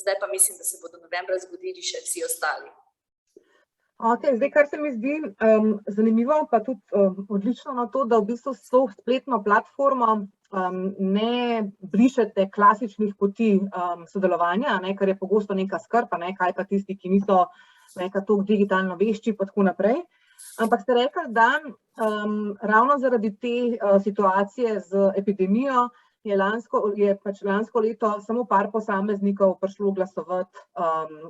zdaj pa mislim, da se bodo novembra zgodili še vsi ostali. Zdaj, kar se mi zdi zanimivo, pa tudi odlično na to, da v bistvu s to spletno platformo ne brišete klasičnih poti sodelovanja, kar je pogosto neka skrb, kaj pa tisti, ki niso toliko digitalno vešči pa tako naprej. Ampak ste rekli, da ravno zaradi te situacije z epidemijo je lansko leto samo par posameznikov prišlo glasovati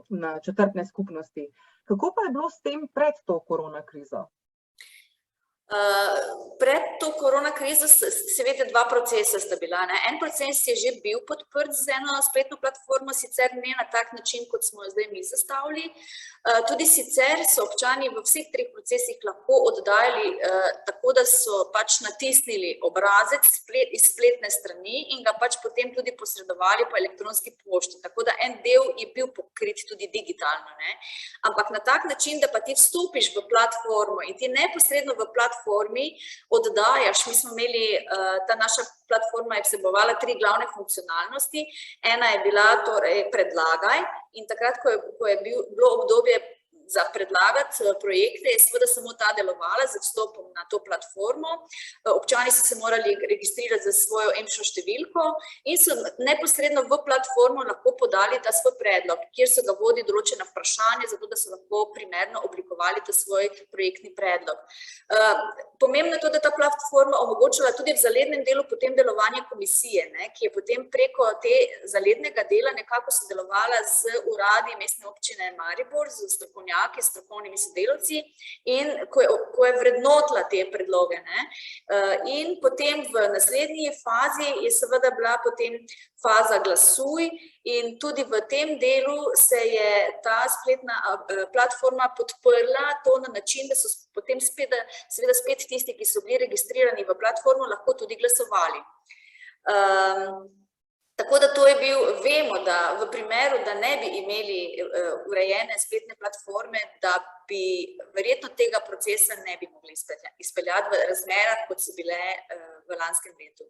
na četrtne skupnosti. Kako pa je bilo s tem pred to korona krizo? Pred to korona krizo seveda 2 procesa sta bila. En proces je že bil podprt z eno spletno platformo, sicer ne na tak način, kot smo jo zdaj mi zastavili. Tudi sicer so občani v vseh 3 procesih lahko oddajali tako, da so natisnili obrazec iz spletne strani in ga potem tudi posredovali po elektronski pošti. Tako da en del je bil pokrit tudi digitalno. Ampak na tak način, da pa ti vstopiš v platformo in ti neposredno v platformi oddajaš. Mi smo imeli, ta naša platforma je vsebovala 3 glavne funkcionalnosti. Ena je bila torej predlagaj in takrat, ko je bilo obdobje za predlagati projekte, je seveda samo ta delovala z vstopom na to platformo. Občani so se morali registrirati za svojo EMŠO številko in so neposredno v platformo lahko podali ta svoj predlog, kjer so ga vodi določena vprašanja, zato da so lahko primerno oblikovali ta svoj projektni predlog. Pomembno je to, da ta platforma omogočila tudi v zalednem delu potem delovanje komisije, ki je potem preko te zalednega dela nekako sodelovala z uradi Mestne občine Maribor, z strokovnimi sodelavci in ko je vrednotila te predloge. In potem v naslednji fazi je seveda bila potem faza glasuj in tudi v tem delu se je ta spletna platforma podprla to na način, da so potem seveda spet tisti, ki so bili registrirani v platformo, lahko tudi glasovali. Tako da to je vemo, da v primeru, da ne bi imeli urejene spletne platforme, da bi verjetno tega procesa ne bi mogli izpeljati v razmerah, kot so bile v lanskem letu.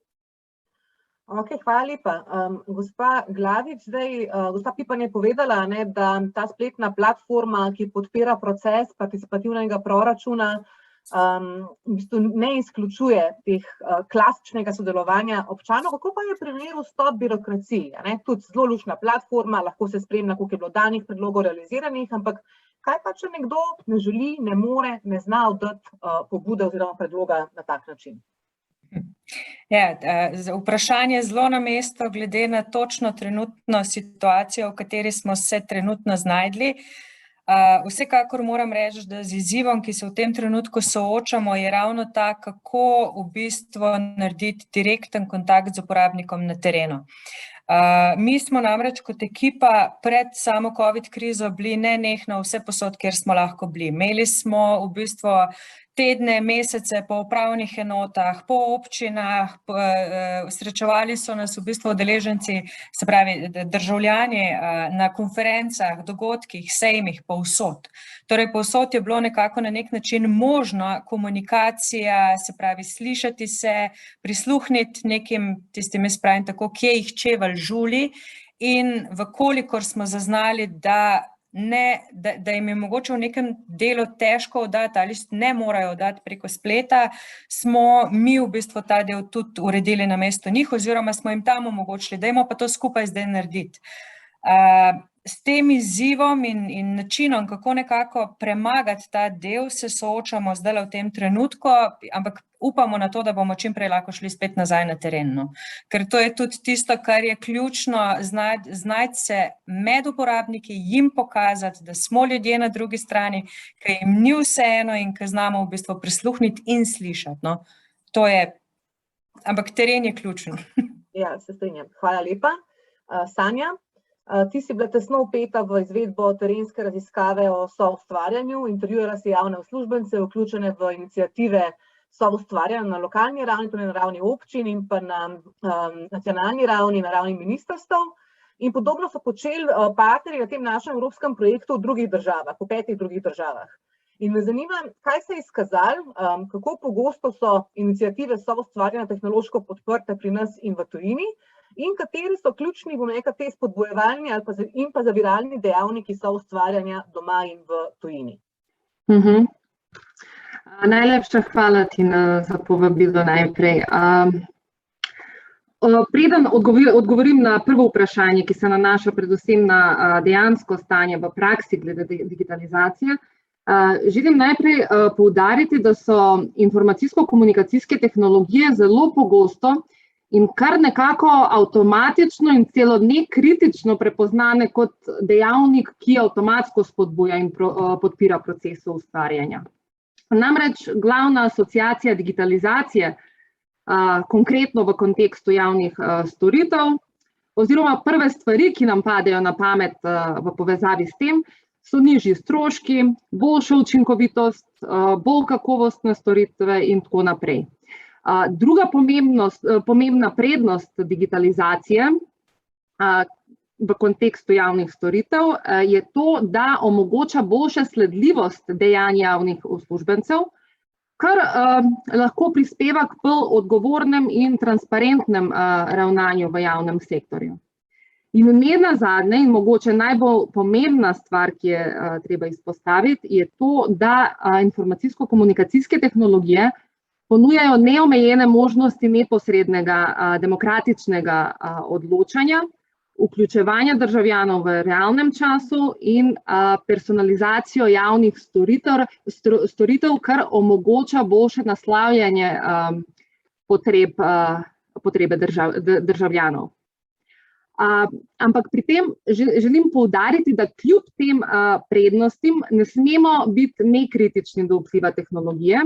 Ok, hvala lepa. Gospa Glavič, gospa Pipan je povedala, da ta spletna platforma, ki podpira proces participativnega proračuna, v bistvu ne izključuje teh klasičnega sodelovanja občanov. Kako pa je v primeru Stop birokraciji? Tudi zelo luštna platforma, lahko se spremlja, koliko je bilo danih predlogov realiziranih, ampak kaj pa, če nekdo ne želi, ne more, ne zna oddati pobude oziroma predloga na tak način? Ja, vprašanje je zelo na mesto glede na točno trenutno situacijo, v kateri smo se trenutno znajdli. Vsekakor moram reči, da z izzivom, ki se v tem trenutku soočamo, je ravno ta, kako v bistvu narediti direkten kontakt z uporabnikom na terenu. Mi smo namreč kot ekipa pred samo COVID krizo bili nenehno vsepovsod, kjer smo lahko bili. Imeli smo v bistvu tedne, mesece po upravnih enotah, po občinah, srečevali so nas v bistvu udeleženci, se pravi državljani na konferencah, dogodkih, sejmih, povsod. Torej povsod je bilo nekako na nek način možna komunikacija, se pravi slišati se, prisluhniti nekim tistim, jaz pravim tako, kje jih čevelj žuli, in vkolikor smo zaznali, da jim je mogoče v nekem delu težko oddati ali ne morajo oddati preko spleta, smo mi v bistvu ta del tudi uredili namesto njih oziroma smo jim tam omogočili, dajmo pa to skupaj zdaj narediti. S tem izzivom in načinom, kako nekako premagati ta del, se soočamo zdaj v tem trenutku, ampak upamo na to, da bomo čim prej lahko šli spet nazaj na teren. Ker to je tudi tisto, kar je ključno, znajti se med uporabniki, jim pokazati, da smo ljudje na drugi strani, ki jim ni vseeno in ki znamo v bistvu prisluhniti in slišati. To je, ampak teren je ključen. Ja, se strinjam. Hvala lepa. Sanja? Ti si bila tesno vpeta v izvedbo terenske raziskave o soustvarjanju, intervjuvala si javne uslužbence, vključene v iniciative soustvarjanja na lokalni ravni, torej na ravni občin in pa na nacionalni ravni, na ravni ministrstev. In podobno so počeli partnerji na tem našem evropskem projektu v drugih državah, v 5 drugih državah. In me zanima, kaj se je izkazalo, kako pogosto so iniciative soustvarjanja tehnološko podprte pri nas in v tujini, in kateri so ključni, te spodbujevalni in pa zaviralni dejavniki soustvarjanja doma in v tujini. Najlepša hvala, Tina, za povabilo najprej. Preden odgovorim na prvo vprašanje, ki se nanaša predvsem na dejansko stanje v praksi glede digitalizacije, želim najprej poudariti, da so informacijsko-komunikacijske tehnologije zelo pogosto in kar nekako avtomatično in celo nekritično prepoznane kot dejavnik, ki avtomatsko spodbuja in podpira proces ustvarjanja. Namreč glavna asociacija digitalizacije, konkretno v kontekstu javnih storitev, oziroma prve stvari, ki nam padejo na pamet v povezavi s tem, so nižji stroški, boljša učinkovitost, bolj kakovostne storitve in tako naprej. Druga pomembna prednost digitalizacije v kontekstu javnih storitev je to, da omogoča boljšo sledljivost dejanj javnih uslužbencev, kar lahko prispeva k bolj odgovornem in transparentnem ravnanju v javnem sektorju. In ne nazadnje, in mogoče najbolj pomembna stvar, ki je treba izpostaviti, je to, da informacijsko-komunikacijske tehnologije ponujajo neomejene možnosti neposrednega demokratičnega odločanja, vključevanja državljanov v realnem času in personalizacijo javnih storitev, kar omogoča boljše naslavljanje potrebe državljanov. Ampak pri tem želim poudariti, da kljub tem prednostim ne smemo biti nekritični do vpliva tehnologije,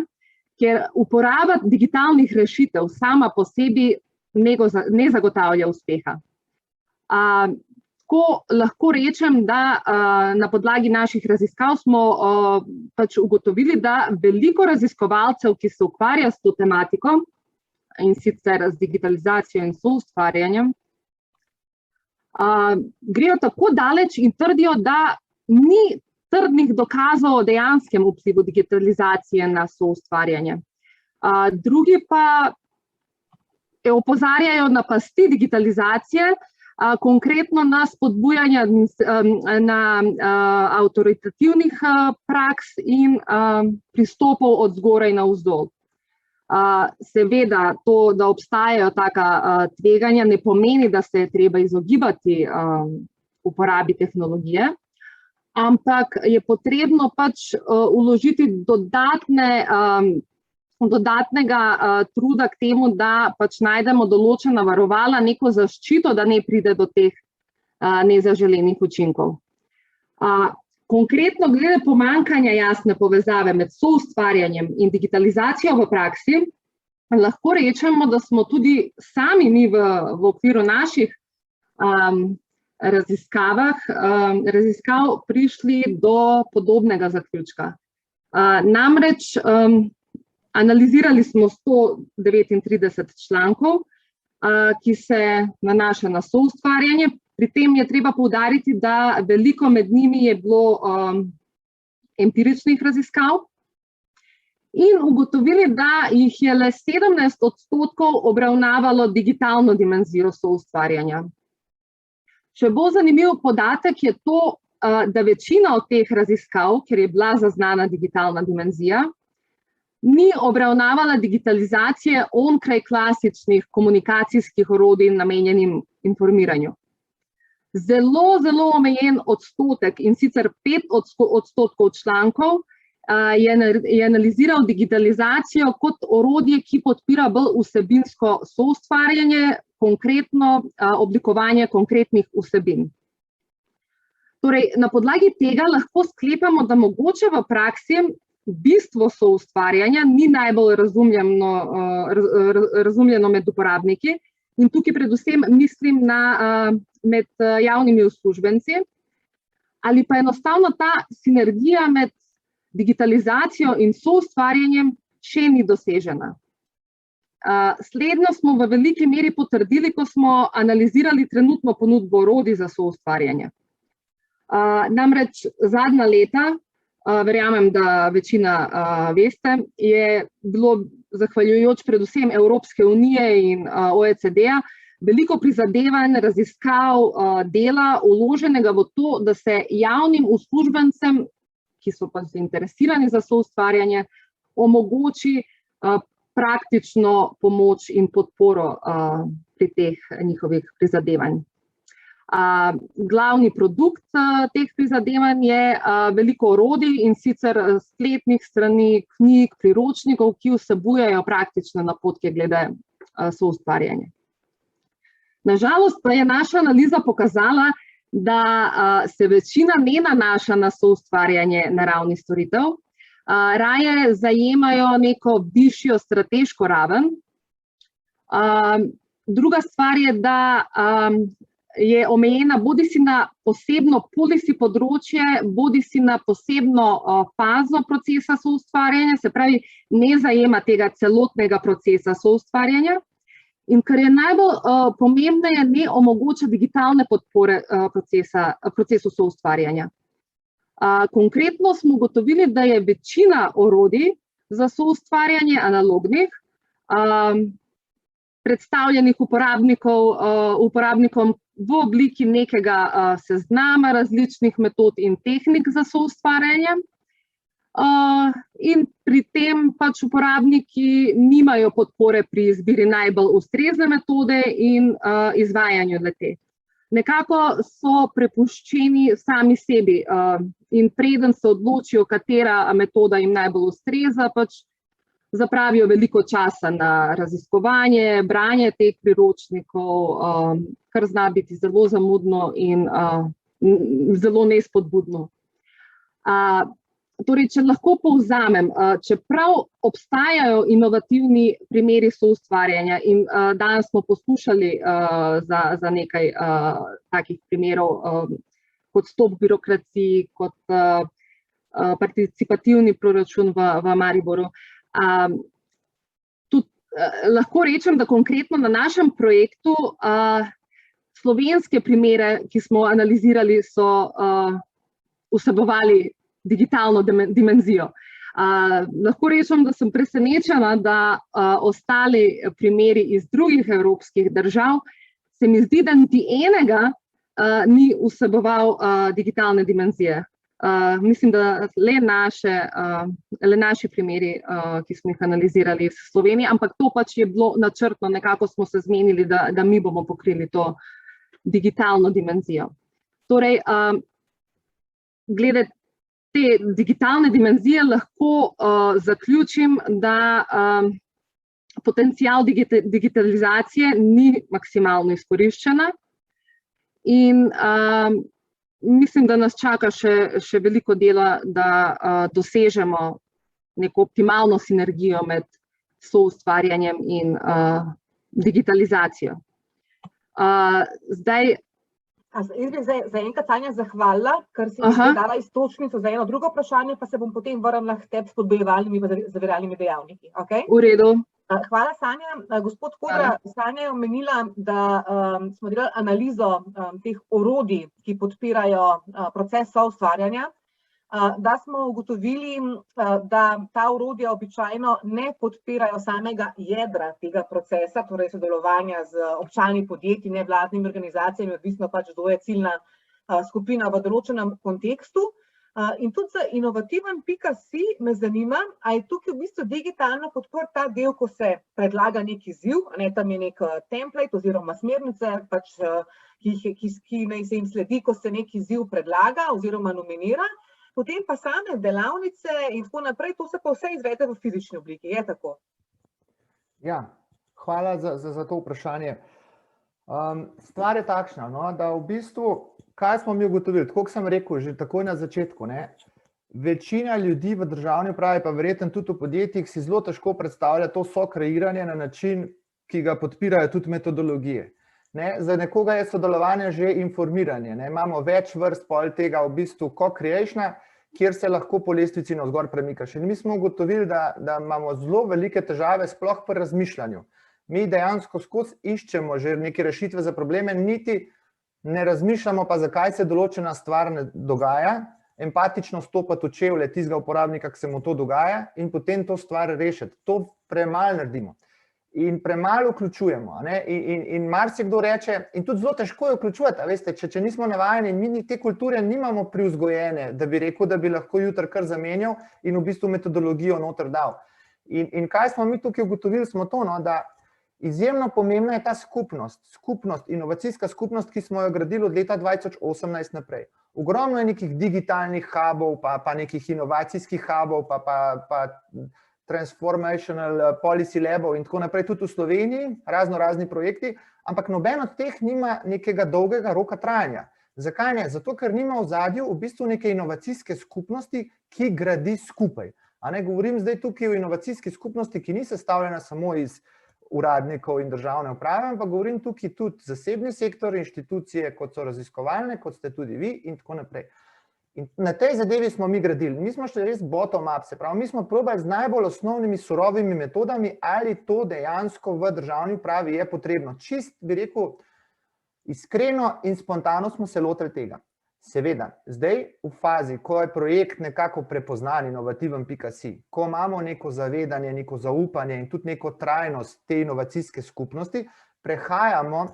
ker uporaba digitalnih rešitev sama po sebi ne zagotavlja uspeha. Tako lahko rečem, da na podlagi naših raziskav smo ugotovili, da veliko raziskovalcev, ki se ukvarja s to tematiko, in sicer z digitalizacijo in soustvarjanjem, grejo tako daleč in trdijo, da ni trdnih dokazov o dejanskem vplivu digitalizacije na soustvarjanje. Drugi pa opozarjajo na pasti digitalizacije, konkretno na spodbujanje na avtoritativnih praks in pristopov od zgoraj navzdol. Seveda to, da obstajajo taka tveganja, ne pomeni, da se je treba izogibati uporabi tehnologije, ampak je potrebno pač vložiti dodatnega truda k temu, da pač najdemo določena varovala, neko zaščito, da ne pride do teh nezaželenih učinkov. Konkretno glede pomanjkanja jasne povezave med soustvarjanjem in digitalizacijo v praksi, lahko rečemo, da smo tudi sami mi v okviru naših raziskav prišli do podobnega zaključka. Namreč analizirali smo 139 člankov, ki se nanaša na soustvarjanje. Pri tem je treba poudariti, da veliko med njimi je bilo empiričnih raziskav in ugotovili, da jih je le 17% obravnavalo digitalno dimenzijo soustvarjanja. Še bolj zanimiv podatek je to, da večina od teh raziskav, ker je bila zaznana digitalna dimenzija, ni obravnavala digitalizacije onkraj klasičnih komunikacijskih orodij namenjenim informiranju. Zelo, zelo omejen odstotek, in sicer 5% člankov, je analiziral digitalizacijo kot orodje, ki podpira bolj vsebinsko soustvarjanje, konkretno oblikovanje konkretnih vsebin. Torej, na podlagi tega lahko sklepamo, da mogoče v praksi bistvo soustvarjanja ni najbolj razumljeno med uporabniki, in tukaj predvsem mislim med javnimi uslužbenci, ali pa enostavno ta sinergija med digitalizacijo in soustvarjanjem še ni dosežena. Slednjo smo v veliki meri potrdili, ko smo analizirali trenutno ponudbo orodij za soustvarjanje. Namreč zadnja leta, verjamem, da večina veste, je bilo zahvaljujoč predvsem Evropske unije in OECD-a veliko prizadevanj, raziskav, dela vloženega v to, da se javnim uslužbencem, ki so pa zainteresirani za soustvarjanje, omogoči praktično pomoč in podporo pri teh njihovih prizadevanj. Glavni produkt teh prizadevanj je veliko orodij, in sicer spletnih strani, knjig, priročnikov, ki vsebujejo praktične napotke glede soustvarjanja. Na žalost pa je naša analiza pokazala, da se večina ne nanaša na soustvarjanje naravnih storitev, raje zajemajo neko višjo strateško raven. Druga stvar je, da je omejena bodisi na posebno policy področje, bodisi na posebno fazo procesa soustvarjanja, se pravi, ne zajema tega celotnega procesa soustvarjanja. In kar je najbolj pomembneje, ne omogoča digitalne podpore procesu soustvarjanja. Konkretno smo ugotovili, da je večina orodij za soustvarjanje analognih, predstavljenih uporabnikom v obliki nekega seznama različnih metod in tehnik za soustvarjanje. In pri tem pač uporabniki nimajo podpore pri izbiri najbolj ustrezne metode in izvajanju le-te. Nekako so prepuščeni sami sebi in preden se odločijo, katera metoda jim najbolj ustreza, pač zapravijo veliko časa na raziskovanje, branje teh priročnikov, kar zna biti zelo zamudno in zelo nespodbudno. Torej, če lahko povzamem, čeprav obstajajo inovativni primeri soustvarjanja in danes smo poslušali za nekaj takih primerov, kot stop birokraciji, kot participativni proračun v Mariboru. Lahko rečem, da konkretno na našem projektu slovenske primere, ki smo analizirali, so vsebovali digitalno dimenzijo. Lahko rečem, da sem presenečena, da ostali primeri iz drugih evropskih držav, se mi zdi, da niti enega ni vseboval digitalne dimenzije. Mislim, da le naši primeri, ki smo jih analizirali v Sloveniji, ampak to pač je bilo načrtno, nekako smo se zmenili, da mi bomo pokrili to digitalno dimenzijo. Torej, glede te digitalne dimenzije lahko zaključim, da potencial digitalizacije ni maksimalno izkoriščena in mislim, da nas čaka še veliko dela, da dosežemo neko optimalno sinergijo med soustvarjanjem in digitalizacijo. Zdaj, Jaz bi za enkrat, Tanja, zahvalila, ker si mi dala iztočnico za eno drugo vprašanje, pa se bom potem vrnila k tebi s spodbojevalnimi in zaviralnimi dejavniki. Okay? V redu. Hvala, Sanja. Gospod Kodra, Sanja je omenila, da smo delali analizo teh orodij, ki podpirajo proces soustvarjanja, da smo ugotovili, da ta orodja običajno ne podpirajo samega jedra tega procesa, torej sodelovanja z občani, podjetji, nevladnimi organizacijami, odvisno pač, kdo je ciljna skupina v določenem kontekstu. In tudi za inovativen.si me zanima, a je tukaj v bistvu digitalno podprt ta del, ko se predlaga nek izziv, tam je nek template oziroma smernice, ki naj se jim sledi, ko se nek izziv predlaga oziroma nominira, potem pa same delavnice in tako naprej, to se pa vse izvede v fizični obliki, je tako? Ja, hvala za to vprašanje. Stvar je takšna, da v bistvu, kaj smo mi ugotovili, tako kot sem rekel že takoj na začetku, večina ljudi v državni upravi, pa verjetno tudi v podjetjih, si zelo težko predstavlja to sokreiranje na način, ki ga podpirajo tudi metodologije. Za nekoga je sodelovanje že informiranje. Imamo več vrst tega v bistvu co-creationa, kjer se lahko po lestvici navzgor premikaš. In mi smo ugotovili, da imamo zelo velike težave sploh pri razmišljanju. Mi dejansko skozi iščemo že neke rešitve za probleme, niti ne razmišljamo pa, zakaj se določena stvar ne dogaja, empatično stopati v čevlje tistega uporabnika, ki se mu to dogaja in potem to stvar rešiti. To premalo naredimo. In premalo vključujemo. In marsikdo reče, in tudi zelo težko je vključujete, veste, če nismo navajeni, mi te kulture nimamo privzgojene, da bi rekel, da bi lahko jutri kar zamenjal in v bistvu metodologijo noter dal. In kaj smo mi tukaj ugotovili, smo to, da izjemno pomembna je ta skupnost, inovacijska skupnost, ki smo jo gradili od leta 2018 naprej. Ogromno je nekih digitalnih hubov, pa nekih inovacijskih hubov, pa transformational policy labov in tako naprej, tudi v Sloveniji, razni projekti, ampak noben od teh nima nekega dolgega roka trajanja. Zakaj ne? Zato, ker nima v ozadju v bistvu neke inovacijske skupnosti, ki gradi skupaj. Govorim zdaj tukaj o inovacijski skupnosti, ki ni sestavljena samo iz uradnikov in državne uprave, ampak govorim tukaj tudi zasebni sektor, inštitucije, kot so raziskovalne, kot ste tudi vi in tako naprej. In na tej zadevi smo mi gradili. Mi smo šli res bottom up, se pravi, mi smo probali z najbolj osnovnimi surovimi metodami, ali to dejansko v državni upravi je potrebno. Čist, bi rekel, iskreno in spontano smo se lotili tega. Seveda, zdaj v fazi, ko je projekt nekako prepoznan, inovativen.si, ko imamo neko zavedanje, neko zaupanje in tudi neko trajnost te inovacijske skupnosti, prehajamo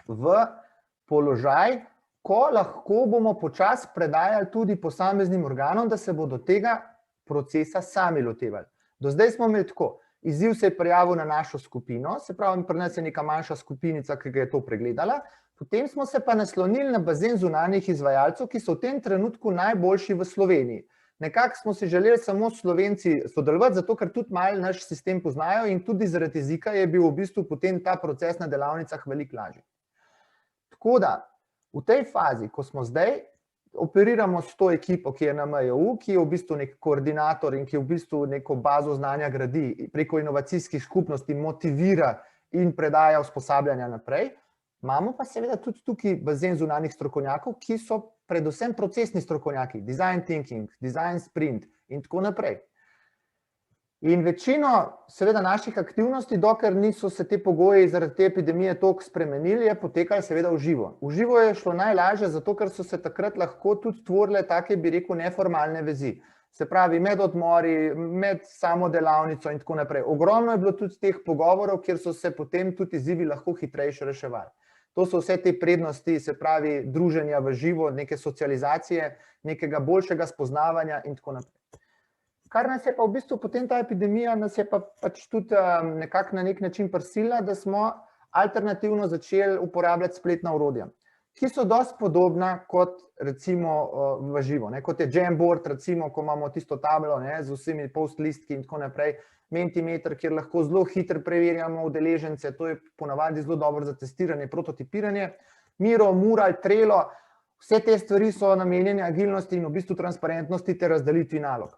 v položaj, ko lahko bomo počasi predajali tudi posameznim organom, da se bodo tega procesa sami lotevali. Do zdaj smo imeli tako, izziv se je prijavil na našo skupino, se pravi, pri nas je neka manjša skupinica, ki ga je to pregledala, potem smo se pa naslonili na bazen zunanjih izvajalcev, ki so v tem trenutku najboljši v Sloveniji. Nekako smo si želeli samo Slovenci sodelovati, zato ker tudi malo naš sistem poznajo in tudi zaradi jezika je bil v bistvu potem ta proces na delavnicah veliko lažji. Tako da, v tej fazi, ko smo zdaj, operiramo s to ekipo, ki je na MJU, ki je v bistvu nek koordinator in ki v bistvu neko bazo znanja gradi preko inovacijskih skupnosti, motivira in predaja usposabljanja naprej. Imamo pa seveda tudi tukaj bazen zunanjih strokovnjakov, ki so predvsem procesni strokovnjaki, design thinking, design sprint in tako naprej. In večino seveda naših aktivnosti, dokler niso se te pogoji zaradi te epidemije toliko spremenili, je potekalo seveda v živo. V živo je šlo najlažje, zato ker so se takrat lahko tudi tvorile take, bi rekel, neformalne vezi. Se pravi, med odmori, med samo delavnico in tako naprej. Ogromno je bilo tudi teh pogovorov, kjer so se potem tudi izzivi lahko hitrejše reševali. To so vse te prednosti, se pravi, druženja v živo, neke socializacije, nekega boljšega spoznavanja in tako naprej. Kar nas je pa v bistvu potem ta epidemija, nas je pa pač tudi nekako na nek način prisilila, da smo alternativno začeli uporabljati spletna orodja, ki so dosti podobna kot recimo v živo, kot je Jamboard, recimo, ko imamo tisto tablo z vsemi post-listki in tako naprej, Mentimeter, kjer lahko zelo hitro preverjamo udeležence, to je ponavadi zelo dobro za testiranje, prototipiranje. Miro, Mural, Trello, vse te stvari so namenjene agilnosti in v bistvu transparentnosti ter razdelitvi nalog.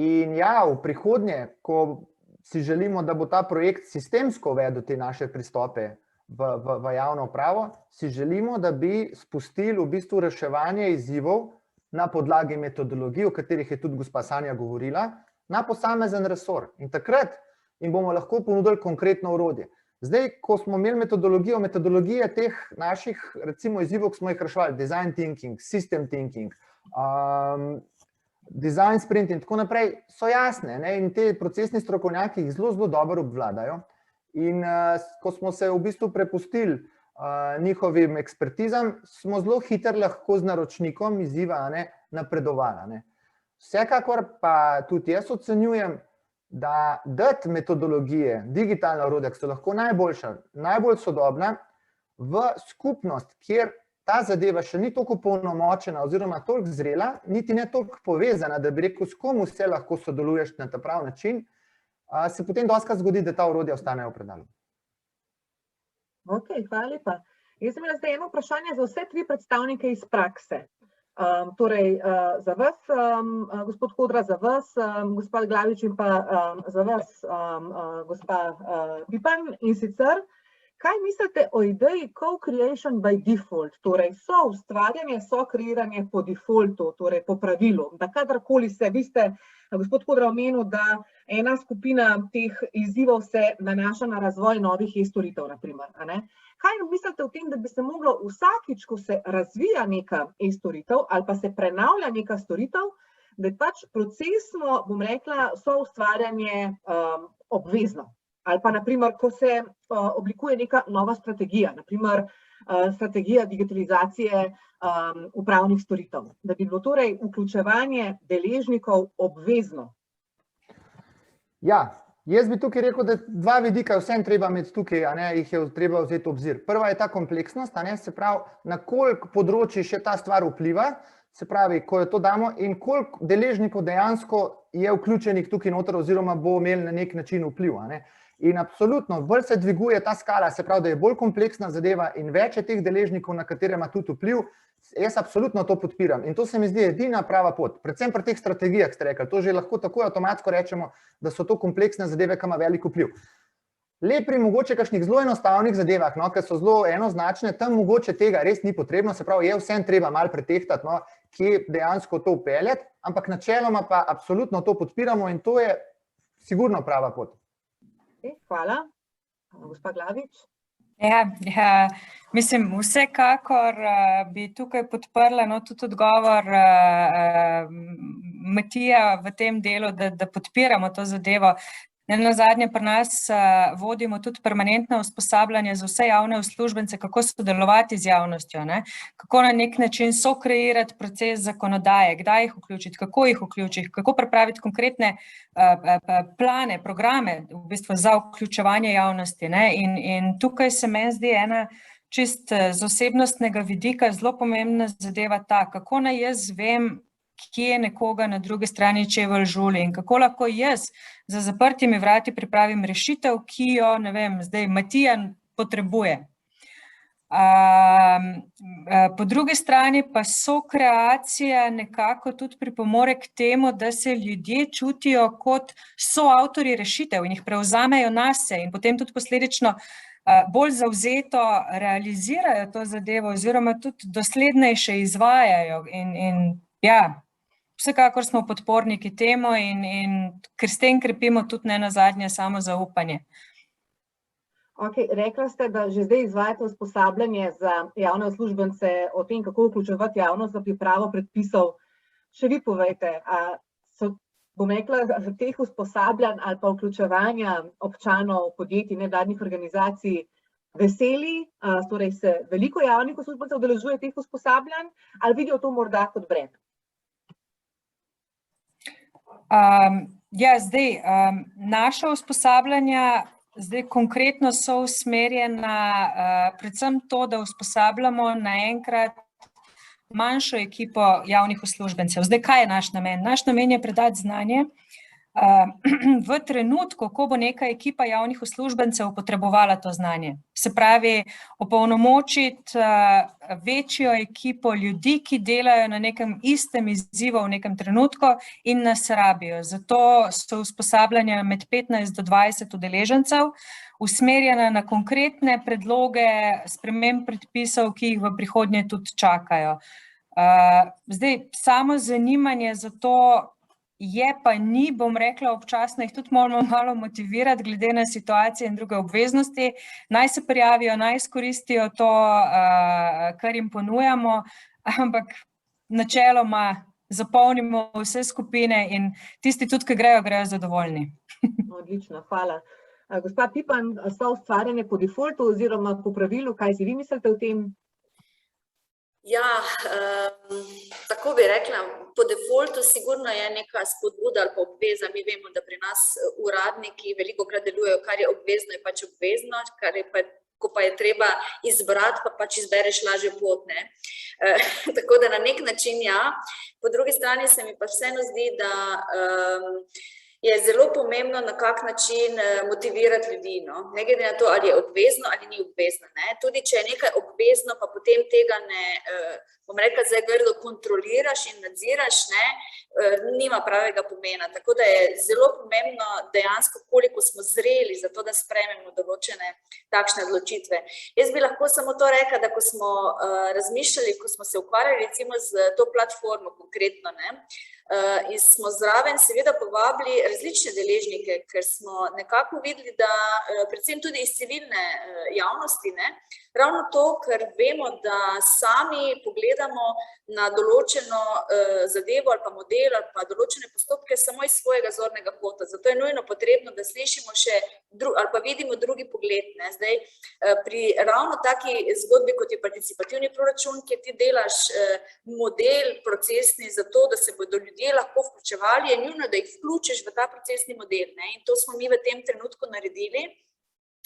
In ja, v prihodnje, ko si želimo, da bo ta projekt sistemsko uvedel te naše pristope v javno upravo, si želimo, da bi spustili v bistvu reševanje izzivov na podlagi metodologij, o katerih je tudi gospa Sanja govorila, na posamezen resor. In takrat jim bomo lahko ponudili konkretno orodje. Zdaj, ko smo imeli metodologije teh naših, recimo, izzivov, ki smo jih reševali, design thinking, system thinking, design sprint in tako naprej, so jasne, in te procesni strokovnjaki jih zelo, zelo dobro obvladajo. In ko smo se v bistvu prepustili njihovim ekspertizam, smo zelo hitro lahko z naročnikom izziva napredovali. Vsekakor pa tudi jaz ocenjujem, da dati metodologije, digitalna orodja, ki so lahko najboljša, najbolj sodobna, v skupnost, kjer ta zadeva še ni toliko polnomočena oziroma toliko zrela, niti ne toliko povezana, da bi rekel, s kom vse lahko sodeluješ na ta prav način, se potem dostikrat zgodi, da ta orodja ostanejo v predalu. Ok, hvala lepa. Jaz sem imela zdaj eno vprašanje za vse tri predstavnike iz prakse. Torej, za vas, gospod Kodra, za vas, gospod Glavič in pa za vas, gospa Pipan, in sicer, kaj mislite o ideji co-creation by default, torej soustvarjanje, sokreiranje po defaultu, torej po pravilu, da kadarkoli se, vi ste, gospod Kodra, omenil, da ena skupina teh izzivov se nanaša na razvoj novih e-storitev, na primer, Kaj mislite o tem, da bi se moglo vsakič, ko se razvija neka e-storitev ali pa se prenavlja neka storitev, da je pač procesno, bom rekla, soustvarjanje obvezno? Ali pa, naprimer, ko se oblikuje neka nova strategija, naprimer strategija digitalizacije upravnih storitev, da bi bilo torej vključevanje deležnikov obvezno? Ja, jaz bi tukaj rekel, da dva vidika vsem treba imeti tukaj, jih je treba vzeti v obzir. Prva je ta kompleksnost, se pravi, na koliko področji še ta stvar vpliva, se pravi, ko jo to damo in koliko deležnikov dejansko je vključenih tukaj noter oziroma bo imel na nek način vpliv. In absolutno, bolj se dviguje ta skala, se pravi, da je bolj kompleksna zadeva in več je teh deležnikov, na katere ima tudi vpliv, jaz absolutno to podpiram. In to se mi zdi edina prava pot, predvsem pri teh strategijah, ste rekli, to že lahko tako avtomatsko rečemo, da so to kompleksne zadeve, ki ima velik vpliv. Le pri mogoče kakšnih zelo enostavnih zadevah, ki so zelo enoznačne, tam mogoče tega res ni potrebno, se pravi, je vsem treba malo pretehtati, kje dejansko to vpeljati, ampak načeloma pa absolutno to podpiramo in to je sigurno prava pot. Hvala. Gospa Glavič? Ja, mislim, vsekakor bi tukaj podprla tudi odgovor Matija v tem delu, da podpiramo to zadevo. Nenazadnje pri nas vodimo tudi permanentno usposabljanje za vse javne uslužbence, kako sodelovati z javnostjo, kako na nek način sokreirati proces zakonodaje, kdaj jih vključiti, kako pripraviti konkretne plane, programe v bistvu za vključevanje javnosti. In tukaj se meni zdi ena čist z osebnostnega vidika zelo pomembna zadeva ta, kako naj jaz vem, kje nekoga na drugi strani čevelj žuli in kako lahko jaz za zaprtimi vrati pripravim rešitev, ki jo, ne vem, zdaj Matija potrebuje. Po drugi strani pa sokreacija nekako tudi pripomore k temu, da se ljudje čutijo kot soavtorji rešitev in jih prevzamejo nase in potem tudi posledično bolj zavzeto realizirajo to zadevo oziroma tudi doslednejše izvajajo in ja, vsekakor smo podporniki temu in ker s tem krepimo tudi nenazadnje samo zaupanje. Ok, rekla ste, da že zdaj izvajate usposabljanje za javne uslužbence o tem, kako vključevati javnost za pripravo predpisov. še vi povejte, so, bom rekla, teh usposabljanj ali pa vključevanja občanov, podjetij, nevladnih organizacij veseli, torej se veliko javnih uslužbencev udeležuje teh usposabljanj ali vidijo to morda kot breme? Naša usposabljanja zdaj konkretno so usmerjena predvsem to, da usposabljamo naenkrat manjšo ekipo javnih uslužbencev. Zdaj, kaj je naš namen? Naš namen je predati znanje v trenutku, ko bo neka ekipa javnih uslužbencev potrebovala to znanje. Se pravi, opolnomočiti večjo ekipo ljudi, ki delajo na nekem istem izzivu v nekem trenutku in nas rabijo. Zato so usposabljanja med 15 do 20 udeležencev, usmerjena na konkretne predloge sprememb predpisov, ki jih v prihodnje tudi čakajo. Zdaj, samo zanimanje za to je pa ni, bom rekla, občasno jih tudi moramo malo motivirati glede na situacije in druge obveznosti. Naj se prijavijo, naj izkoristijo to, kar jim ponujamo, ampak načeloma zapolnimo vse skupine in tisti tudi, ki grejo zadovoljni. Odlično, hvala. Gospa Pipan, so ustvarjene po defaultu oziroma po pravilu, kaj si vi mislite o tem? Ja, tako bi rekla, po defaultu sigurno je neka spodbuda ali pa obveza. Mi vemo, da pri nas uradniki velikokrat delujejo, kar je obvezno, je pač obvezno, ko pa je treba izbrati, pa pač izbereš lažjo pot, ne. Tako da na nek način ja, po drugi strani se mi pa vseeno zdi, da je zelo pomembno, na kak način motivirati ljudi, no. Ne glede na to, ali je obvezno ali ni obvezno, ne. Tudi če je nekaj obvezno, pa potem tega ne, bom rekla, zdaj grdo kontroliraš in nadziraš, ne, nima pravega pomena. Tako da je zelo pomembno dejansko, koliko smo zreli za to, da sprejmemo določene takšne odločitve. Jaz bi lahko samo to rekla, da ko smo razmišljali, ko smo se ukvarjali recimo z to platformo konkretno, ne, in smo zraven seveda povabili različne deležnike, ker smo nekako videli, da predvsem tudi iz civilne javnosti, ne, ravno to, ker vemo, da sami pogledamo na določeno zadevo ali pa model ali pa določene postopke samo iz svojega zornega kota. Zato je nujno potrebno, da slišimo še ali pa vidimo drugi pogled, ne. Zdaj, pri ravno taki zgodbi, kot je participativni proračun, kjer ti delaš model procesni za to, da se bodo ljudje lahko vključevali, je nujno, da jih vključiš v ta procesni model, ne. In to smo mi v tem trenutku naredili.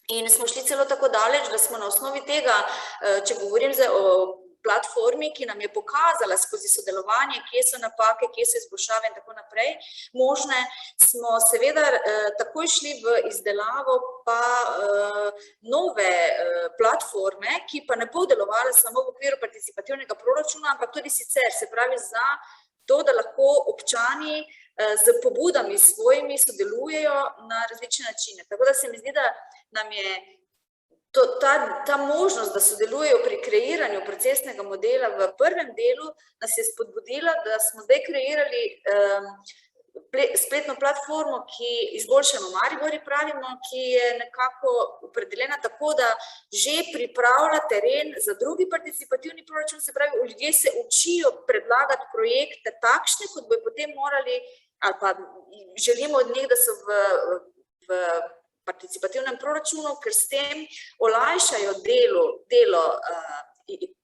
In smo šli celo tako daleč, da smo na osnovi tega, če govorim zdaj o platformi, ki nam je pokazala skozi sodelovanje, kje so napake, kje so izboljšave in tako naprej, možne, smo seveda takoj šli v izdelavo pa nove platforme, ki pa ne bo delovala samo v okviru participativnega proračuna, ampak tudi sicer, se pravi za to, da lahko občani z pobudami svojimi sodelujejo na različne načine. Tako da se mi zdi, da nam je ta možnost, da sodelujejo pri kreiranju procesnega modela v prvem delu, nas je spodbudila, da smo zdaj kreirali spletno platformo, ki izboljšamo Maribori pravimo, ki je nekako opredeljena tako, da že pripravlja teren za drugi participativni proračun, se pravi, ljudje se učijo predlagati projekte takšne, kot bi potem morali, ali pa želimo od njih, da so v participativnem proračunu, ker s tem olajšajo delo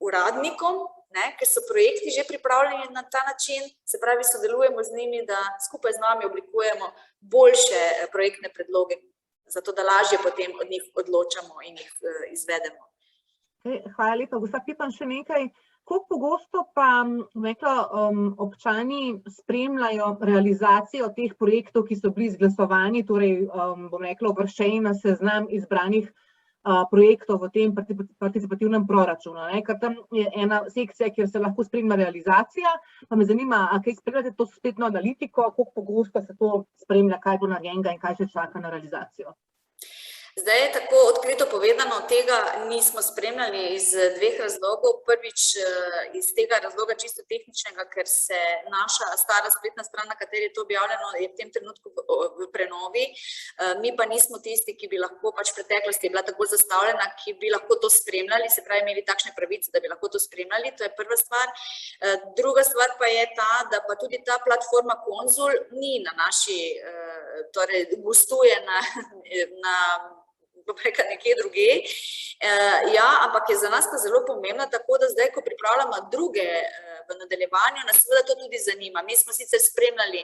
uradnikom, ne, ker so projekti že pripravljeni na ta način, se pravi, sodelujemo z njimi, da skupaj z nami oblikujemo boljše projektne predloge, zato da lažje potem od njih odločamo in jih izvedemo. Hvala lepa. Gospa Pipan, še nekaj. Koliko pogosto pa občani spremljajo realizacijo teh projektov, ki so bili izglasovani, torej bom rekla uvrščeni na seznam izbranih projektov v tem participativnem proračunu, ne? Ker tam je ena sekcija, kjer se lahko spremlja realizacija, pa me zanima, a kaj spremljate to spletno analitiko, koliko pogosto se to spremlja, kaj bo narejenega in kaj še čaka na realizacijo? Zdaj, tako odkrito povedano, tega nismo spremljali iz dveh razlogov. Prvič, iz tega razloga čisto tehničnega, ker se naša stara spletna stran, na kateri je to objavljeno, je v tem trenutku v prenovi. Mi pa nismo tisti, ki bi lahko, pač v preteklosti je bila tako zastavljena, ki bi lahko to spremljali, se pravi, imeli takšne pravice, da bi lahko to spremljali. To je prva stvar. Druga stvar pa je ta, da pa tudi ta platforma Konzul ni na naši, torej gostuje na nekje druge. Ja, ampak je za nas pa zelo pomembno, tako da zdaj, ko pripravljamo druge v nadaljevanju, nas seveda to tudi zanima. Mi smo sicer spremljali,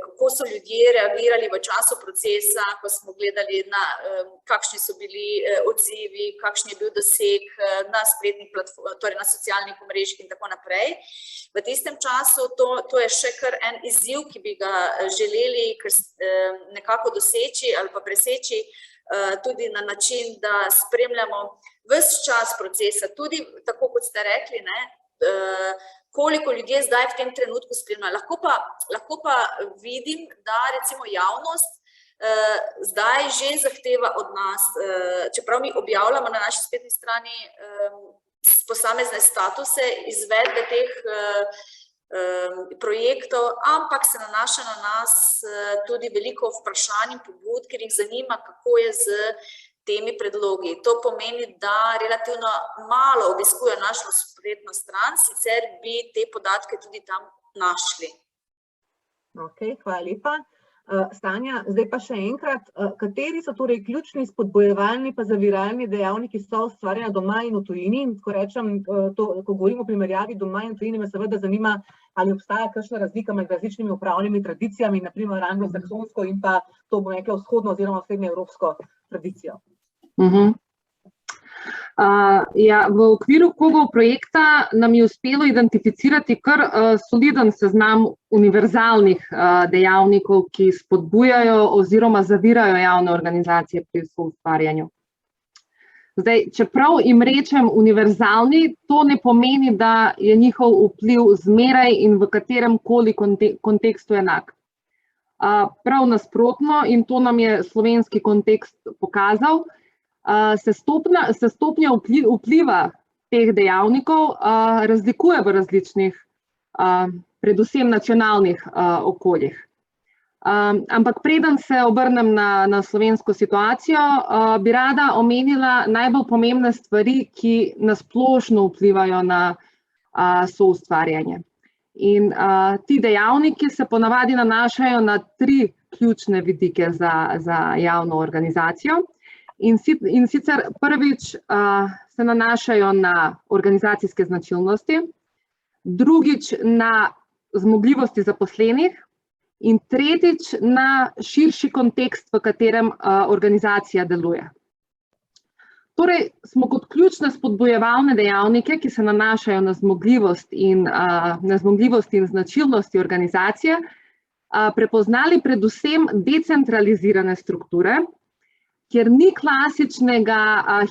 kako so ljudje reagirali v času procesa, ko smo gledali, kakšni so bili odzivi, kakšen je bil doseg na spletnih platformah, torej na socialnih omrežjih in tako naprej. V tistem času to je še kar en izziv, ki bi ga želeli nekako doseči ali pa preseči, tudi na način, da spremljamo ves čas procesa, tudi tako, kot ste rekli, koliko ljudje zdaj v tem trenutku spremljajo. Lahko pa vidim, da recimo javnost zdaj že zahteva od nas, čeprav mi objavljamo na naši spletni strani posamezne statuse izvedbe teh projektov, ampak se nanaša na nas tudi veliko vprašanj in pobud, ker jih zanima, kako je z temi predlogi. To pomeni, da relativno malo obiskujejo našo spletno stran, sicer bi te podatke tudi tam našli. Ok, hvala lepa. Stanja, zdaj pa še enkrat, kateri so torej ključni spodbojevalni pa zaviralni dejavniki soustvarjanja doma in v tujini? Ko rečem, ko govorimo o primerjavi doma in v tujini, me seveda zanima, ali obstaja kakšna razlika med različnimi upravnimi tradicijami, na primer anglosaksonsko in pa to bomo rekla vzhodno oziroma srednjeevropsko tradicijo. Ja, v okviru KOGO projekta nam je uspelo identificirati kar soliden seznam univerzalnih dejavnikov, ki spodbujajo oziroma zavirajo javne organizacije pri soustvarjanju. Zdaj, čeprav jim rečem univerzalni, to ne pomeni, da je njihov vpliv zmeraj in v katerem koli kontekstu enak. Prav nasprotno, in to nam je slovenski kontekst pokazal, se stopnja vpliva teh dejavnikov razlikuje v različnih, predvsem nacionalnih okoljih. Ampak preden se obrnem na slovensko situacijo, bi rada omenila najbolj pomembne stvari, ki na splošno vplivajo na soustvarjanje. In ti dejavniki se ponavadi nanašajo na 3 ključne vidike za javno organizacijo. In sicer prvič se nanašajo na organizacijske značilnosti, drugič na zmogljivosti zaposlenih in tretjič na širši kontekst, v katerem organizacija deluje. Torej smo kot ključne spodbujevalne dejavnike, ki se nanašajo na zmogljivost in značilnosti organizacije, prepoznali predvsem decentralizirane strukture, kjer ni klasičnega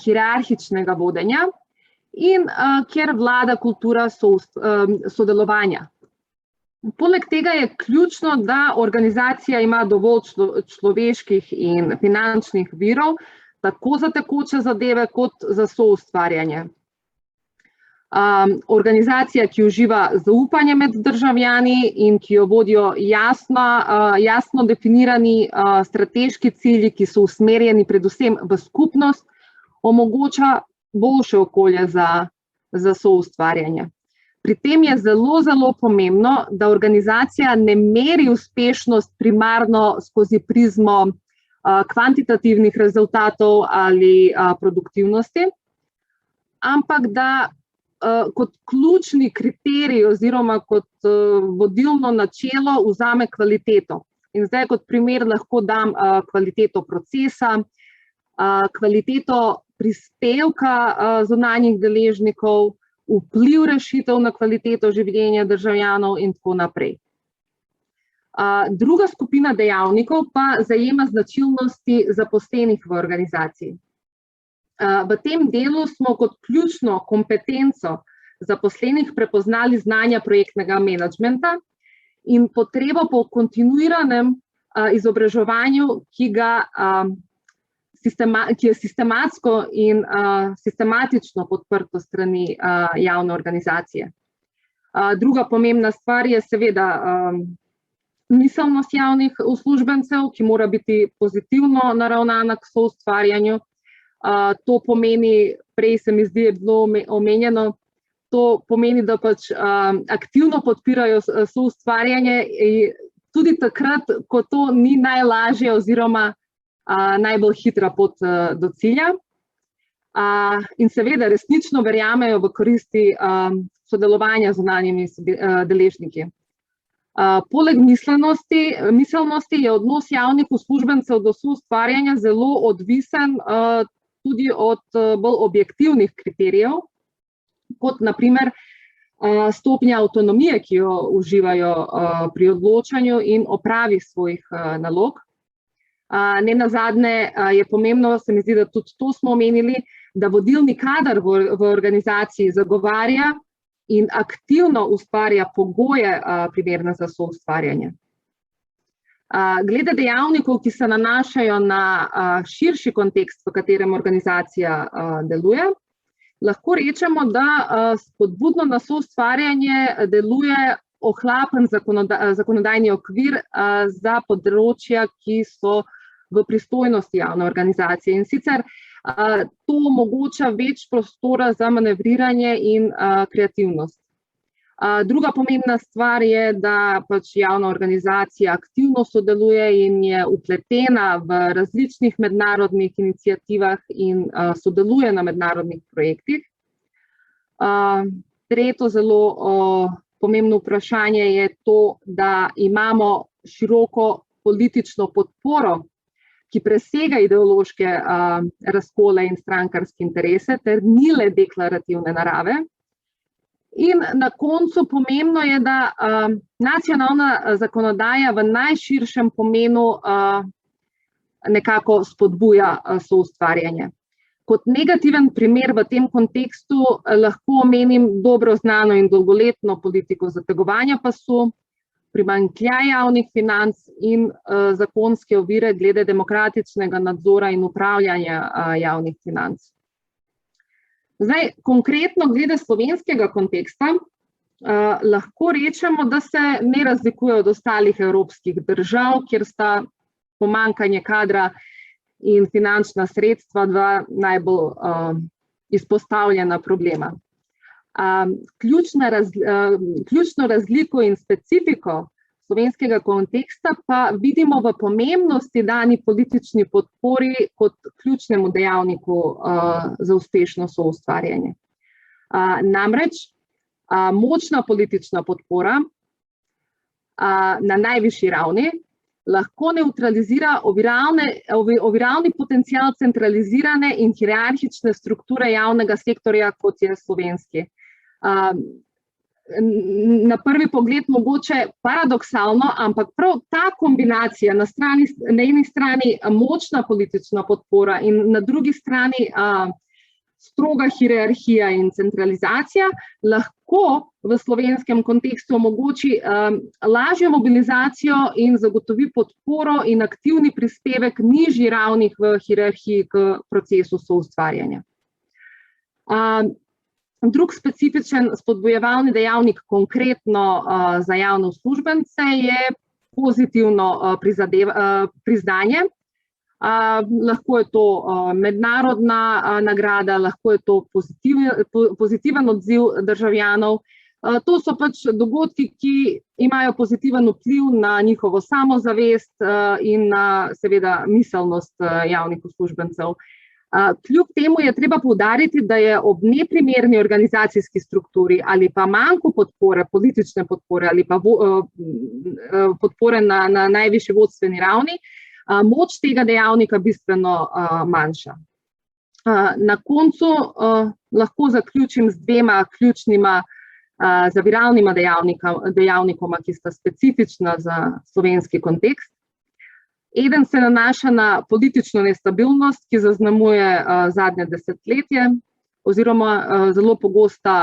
hierarhičnega vodenja in kjer vlada kultura sodelovanja. Poleg tega je ključno, da organizacija ima dovolj človeških in finančnih virov, tako za tekoče zadeve kot za soustvarjanje. Organizacija, ki uživa zaupanje med državljani in ki jo vodijo jasno definirani strateški cilji, ki so usmerjeni predvsem v skupnost, omogoča boljše okolje za soustvarjanje. Pri tem je zelo pomembno, da organizacija ne meri uspešnost primarno skozi prizmo kvantitativnih rezultatov ali produktivnosti, ampak da kot ključni kriterij oziroma kot vodilno načelo vzame kvaliteto. In zdaj kot primer lahko dam kvaliteto procesa, kvaliteto prispevka zunanjih deležnikov, vpliv rešitev na kvaliteto življenja državljanov in tako naprej. Druga skupina dejavnikov pa zajema značilnosti zaposlenih v organizaciji. V tem delu smo kot ključno kompetenco zaposlenih prepoznali znanja projektnega menedžmenta in potrebo po kontinuiranem izobraževanju, ki ga ki je sistematsko in sistematično podprto strani javne organizacije. Druga pomembna stvar je seveda miselnost javnih uslužbencev, ki mora biti pozitivno naravnana k soustvarjanju. To pomeni, prej se mi zdi, je bilo omenjeno, to pomeni, da pač aktivno podpirajo soustvarjanje tudi takrat, ko to ni najlažje oziroma najbolj hitra pot do cilja. In seveda resnično verjamejo v koristi sodelovanja z zunanjimi deležniki. Poleg miselnosti je odnos javnih uslužbencev do soustvarjanja zelo odvisen tudi od bolj objektivnih kriterijev, kot na primer stopnja avtonomije, ki jo uživajo pri odločanju in opravi svojih nalog. Nenazadnje je pomembno, se mi zdi, da tudi to smo omenili, da vodilni kader v organizaciji zagovarja in aktivno ustvarja pogoje primerne za soustvarjanje. Glede dejavnikov, ki se nanašajo na širši kontekst, v katerem organizacija deluje, lahko rečemo, da spodbudno na soustvarjanje deluje ohlapen zakonodajni okvir za področja, ki so v pristojnosti javne organizacije. In sicer to omogoča več prostora za manevriranje in kreativnost. Druga pomembna stvar je, da pač javna organizacija aktivno sodeluje in je vpletena v različnih mednarodnih iniciativah in sodeluje na mednarodnih projektih. Tretje zelo pomembno vprašanje je to, da imamo široko politično podporo, ki presega ideološke razkole in strankarske interese, ter ni le deklarativne narave. In na koncu pomembno je, da nacionalna zakonodaja v najširšem pomenu nekako spodbuja soustvarjanje. Kot negativen primer v tem kontekstu lahko omenim dobro znano in dolgoletno politiko zategovanja pasu, primanjkljaj javnih financ in zakonske ovire glede demokratičnega nadzora in upravljanja javnih financ. Zdaj, konkretno glede slovenskega konteksta, lahko rečemo, da se ne razlikuje od ostalih evropskih držav, kjer sta pomanjkanje kadra in finančna sredstva dva najbolj izpostavljena problema. Ključno razliko in specifiko slovenskega konteksta pa vidimo v pomembnosti dani politični podpori kot ključnemu dejavniku za uspešno soustvarjanje. Namreč močna politična podpora na najvišji ravni lahko nevtralizira oviralni potencial centralizirane in hierarhične strukture javnega sektorja, kot je slovenski. Na prvi pogled mogoče paradoksalno, ampak prav ta kombinacija na eni strani močna politična podpora in na drugi strani stroga hierarhija in centralizacija lahko v slovenskem kontekstu omogoči lažjo mobilizacijo in zagotovi podporo in aktivni prispevek nižji ravnih v hierarhiji k procesu soustvarjanja. Drug specifičen spodbujevalni dejavnik konkretno za javne uslužbence je pozitivno priznanje. Lahko je to mednarodna nagrada, lahko je to pozitiven odziv državljanov. To so pač dogodki, ki imajo pozitiven vpliv na njihovo samozavest in na seveda miselnost javnih uslužbencev. Kljub temu je treba poudariti, da je ob neprimerni organizacijski strukturi ali pa manjku podpore, politične podpore ali pa podpore na najvišji vodstveni ravni, moč tega dejavnika bistveno manjša. Na koncu lahko zaključim z dvema ključnima zaviralnima dejavnikoma, ki sta specifična za slovenski kontekst. Eden se nanaša na politično nestabilnost, ki zaznamuje zadnje desetletje, oziroma zelo pogosta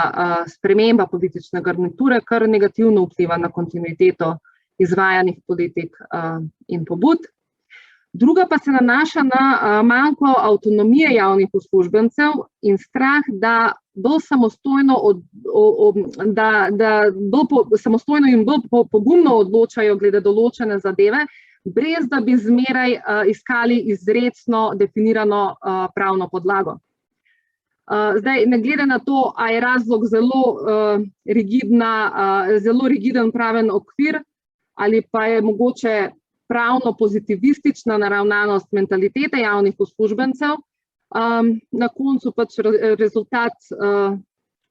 sprememba politične garniture, kar negativno vpliva na kontinuiteto izvajanih politik in pobud. Druga pa se nanaša na manjko avtonomije javnih uslužbencev in strah, da bolj samostojno, samostojno in bolj pogumno odločajo glede določene zadeve, brez da bi zmeraj iskali izrecno definirano pravno podlago. Zdaj, ne glede na to, a je razlog zelo rigiden praven okvir ali pa je mogoče pravno pozitivistična naravnanost mentalitete javnih uslužbencev, na koncu pač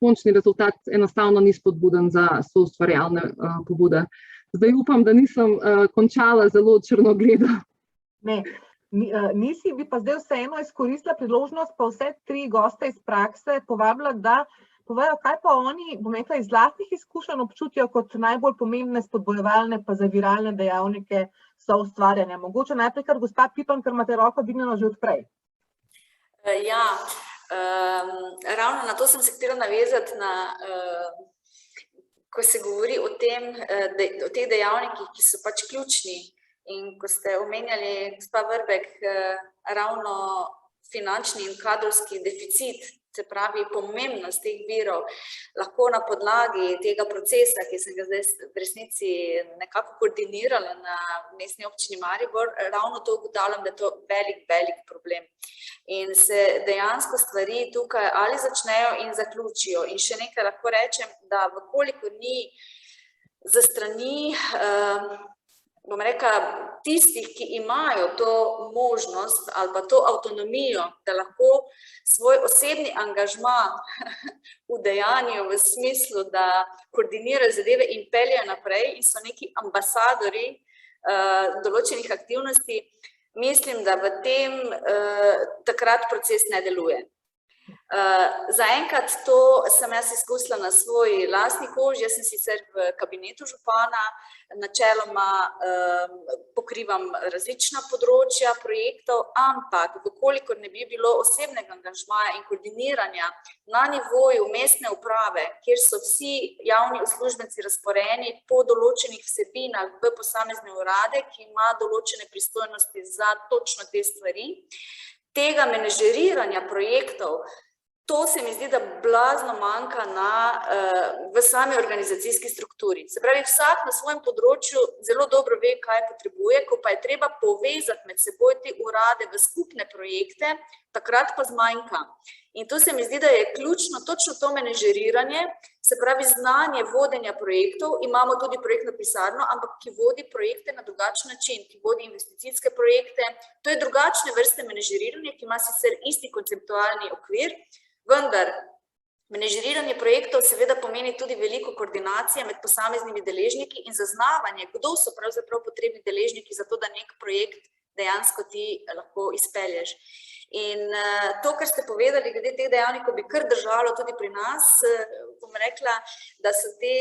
končni rezultat enostavno ni spodbuden za soustvarjalne pobude. Zdaj upam, da nisem končala zelo črnogledo. Ne, nisi, bi pa zdaj vseeno izkoristila priložnost, pa vse 3 goste iz prakse povabila, da povejo, kaj pa oni, bom rekla, iz lastnih izkušenj občutijo kot najbolj pomembne spodbojevalne pa zaviralne dejavnike soustvarjanja. Mogoče najprej kar gospa Pipan, ker imate roko dvignjeno že odprej. Ja, ravno na to sem se htela navezati, ko se govori o teh dejavnikih, ki so pač ključni. In ko ste omenjali, gospa Vrbek, ravno finančni in kadrovski deficit, se pravi pomembnost teh virov, lahko na podlagi tega procesa, ki sem ga zdaj v resnici nekako koordinirala na mestni občini Maribor, ravno to ugotavljam, da je to velik problem. In se dejansko stvari tukaj ali začnejo in zaključijo. In še nekaj lahko rečem, da vkolikor ni za strani, bom rekla, tistih, ki imajo to možnost ali pa to avtonomijo, da lahko svoj osebni angažma udejanjijo v smislu, da koordinirajo zadeve in peljejo naprej in so neki ambasadori določenih aktivnosti, mislim, da v tem takrat proces ne deluje. Zaenkrat to sem jaz izkusila na svoji lastni koži. Jaz sem sicer v kabinetu župana, načeloma pokrivam različna področja projektov, ampak vkolikor ne bi bilo osebnega angažmaja in koordiniranja na nivoju mestne uprave, kjer so vsi javni uslužbenci razporejeni po določenih vsebinah v posamezne urade, ki ima določene pristojnosti za točno te stvari, tega menedžeriranja projektov, to se mi zdi, da blazno manjka v sami organizacijski strukturi. Se pravi, vsak na svojem področju zelo dobro ve, kaj potrebuje, ko pa je treba povezati med seboj te urade v skupne projekte, takrat pa zmanjka. In to se mi zdi, da je ključno točno to menedžeriranje, se pravi znanje vodenja projektov. Imamo tudi projektno pisarno, ampak ki vodi projekte na drugačen način, ki vodi investicijske projekte. To je drugačne vrste menedžeriranja, ki ima sicer isti konceptualni okvir, vendar menedžeriranje projektov seveda pomeni tudi veliko koordinacije med posameznimi deležniki in zaznavanje, kdo so pravzaprav potrebni deležniki za to, da nek projekt dejansko ti lahko izpelješ. In to, kar ste povedali glede teh dejavnikov, bi kar držalo tudi pri nas. Bom rekla, da so te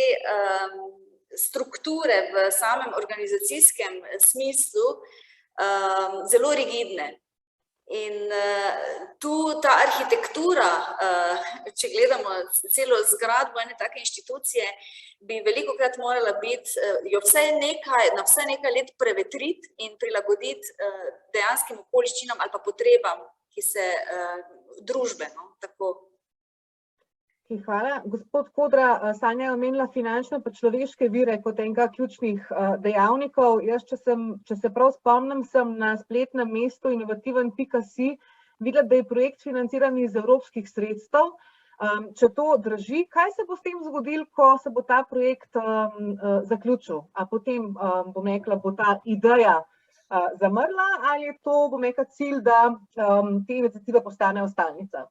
strukture v samem organizacijskem smislu zelo rigidne. In tu ta arhitektura, če gledamo celo zgradbo ene take inštitucije, bi velikokrat morala biti, jo na vsaj nekaj let prevetriti in prilagoditi dejanskim okoliščinam ali pa potrebam, ki se družbeno tako. Hvala. Gospod Kodra, Sanja je omenila finančne pa človeške vire kot enega ključnih dejavnikov. Jaz, če se prav spomnim, sem na spletnem mestu innovativen.si videla, da je projekt financiran iz evropskih sredstev. Če to drži, kaj se bo s tem zgodilo, ko se bo ta projekt zaključil? A potem, bom rekla, bo ta ideja zamrla ali je to, bom rekla, cilj, da te iniciative postanejo stalnica?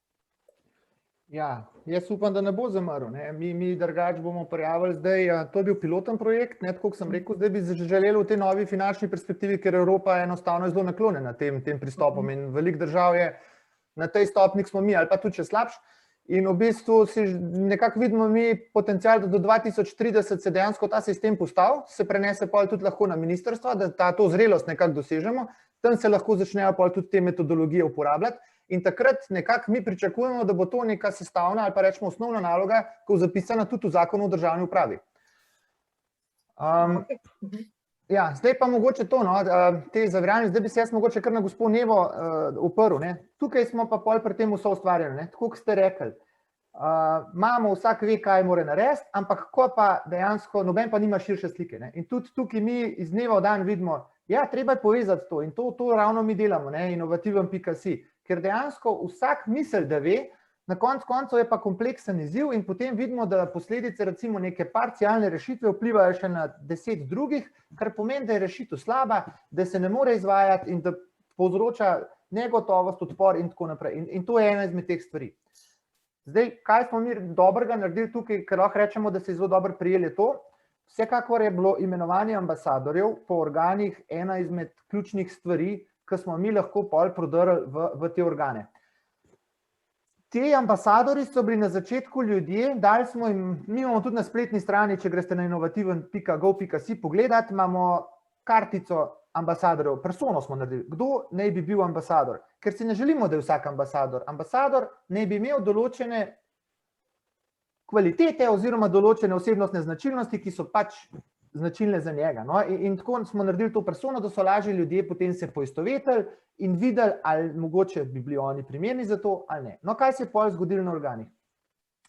Ja, jaz upam, da ne bo zamrl. Mi drugač bomo prijavili zdaj, to je bil piloten projekt, tako kot sem rekel, zdaj bi želeli v tej novi finančni perspektivi, ker Evropa enostavno je zelo naklonjena tem pristopom in veliko držav je na tej stopni, smo mi, ali pa tudi še slabš. In v bistvu si nekako vidimo mi potencial, da do 2030 se dejansko ta sistem postavi, se prenese pa tudi lahko na ministrstva, da to zrelost nekako dosežemo, tam se lahko začnejo pa tudi te metodologije uporabljati. In takrat nekako mi pričakujemo, da bo to neka sestavna ali pa rečemo osnovna naloga, ko je zapisana tudi v zakonu o državni upravi. Ja, zdaj pa mogoče to, te zaviralnice, zdaj bi se jaz mogoče kar na gospod Nevo uprl. Tukaj smo pa pol pri tem vso ustvarjali, tako kot ste rekli. Imamo, vsak ve, kaj mora narediti, ampak ko pa dejansko, noben pa nima širše slike. In tudi tukaj mi iz dneva v dan vidimo, ja, treba je povezati to in to ravno mi delamo, inovativen.si, ker dejansko vsak misel, da ve, na koncu je pa kompleksen izziv in potem vidimo, da posledice recimo neke parcialne rešitve vplivajo še na 10 drugih, kar pomeni, da je rešitev slaba, da se ne more izvajati in da povzroča negotovost, odpor in tako naprej. In to je ena izmed teh stvari. Zdaj, kaj smo mi dobrega naredili tukaj, ker lahko rečemo, da se je zelo dobro prijeli to? Vsekakor je bilo imenovanje ambasadorjev po organih ena izmed ključnih stvari, ki smo mi lahko pol prodrli v te organe. Ti ambasadori so bili na začetku ljudje, dali smo jim, mi imamo tudi na spletni strani, če greste na inovativen.go.si pogledati, imamo kartico ambasadorjev, persono smo naredili, kdo naj bi bil ambasador, ker si ne želimo, da je vsak ambasador. Ambasador naj bi imel določene kvalitete oziroma določene osebnostne značilnosti, ki so pač značilne za njega. In tako smo naredili to persono, da so lažje ljudje potem se poistovetili in videli, ali mogoče bi bili oni primerni za to ali ne. No, kaj se je potem zgodilo na organih?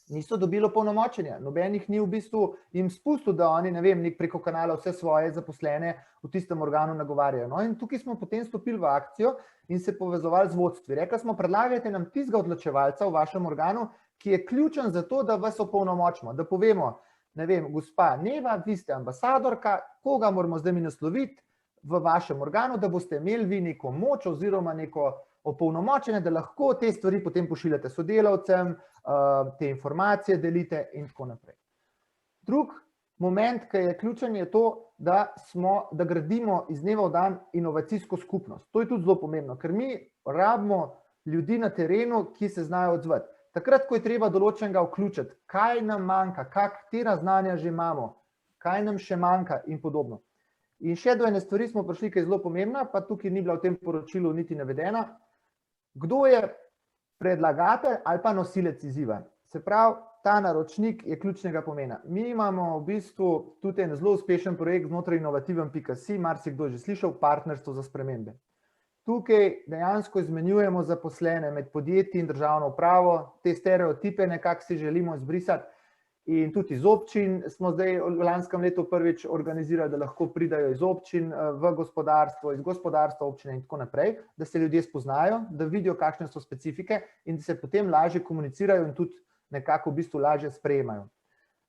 Niso dobili opolnomočenja, nobenih ni v bistvu jim spustil, da oni, ne vem, preko kanala vse svoje zaposlene v tistem organu nagovarjajo. No, in tukaj smo potem stopili v akcijo in se povezovali z vodstvi. Rekli smo, predlagajte nam tistega odločevalca v vašem organu, ki je ključen za to, da vas opolnomočimo, da povemo, ne vem, gospa Neva, vi ste ambasadorka, koga moramo zdaj mi nasloviti v vašem organu, da boste imeli vi neko moč oziroma neko opolnomočenje, da lahko te stvari potem pošiljate sodelavcem, te informacije delite in tako naprej. Drug moment, ki je ključen, je to, da gradimo iz dneva v dan inovacijsko skupnost. To je tudi zelo pomembno, ker mi rabimo ljudi na terenu, ki se znajo odzvati. Takrat, ko je treba določenega vključiti, kaj nam manjka, katera znanja že imamo, kaj nam še manjka in podobno. In še do ene stvari smo prišli, ki je zelo pomembna, pa tukaj ni bila v tem poročilu niti navedena. Kdo je predlagatelj ali pa nosilec izziva? Se pravi, ta naročnik je ključnega pomena. Mi imamo v bistvu tudi en zelo uspešen projekt znotraj inovativen.si, marsikdo že slišal, partnerstvo za spremembe. Tukaj dejansko izmenjujemo zaposlene med podjetji in državno upravo, te stereotipe nekako si želimo izbrisati in tudi iz občin smo zdaj v lanskem letu prvič organizirali, da lahko pridajo iz občin v gospodarstvo, iz gospodarstva občine in tako naprej, da se ljudje spoznajo, da vidijo, kakšne so specifike in da se potem lažje komunicirajo in tudi nekako v bistvu lažje sprejemajo.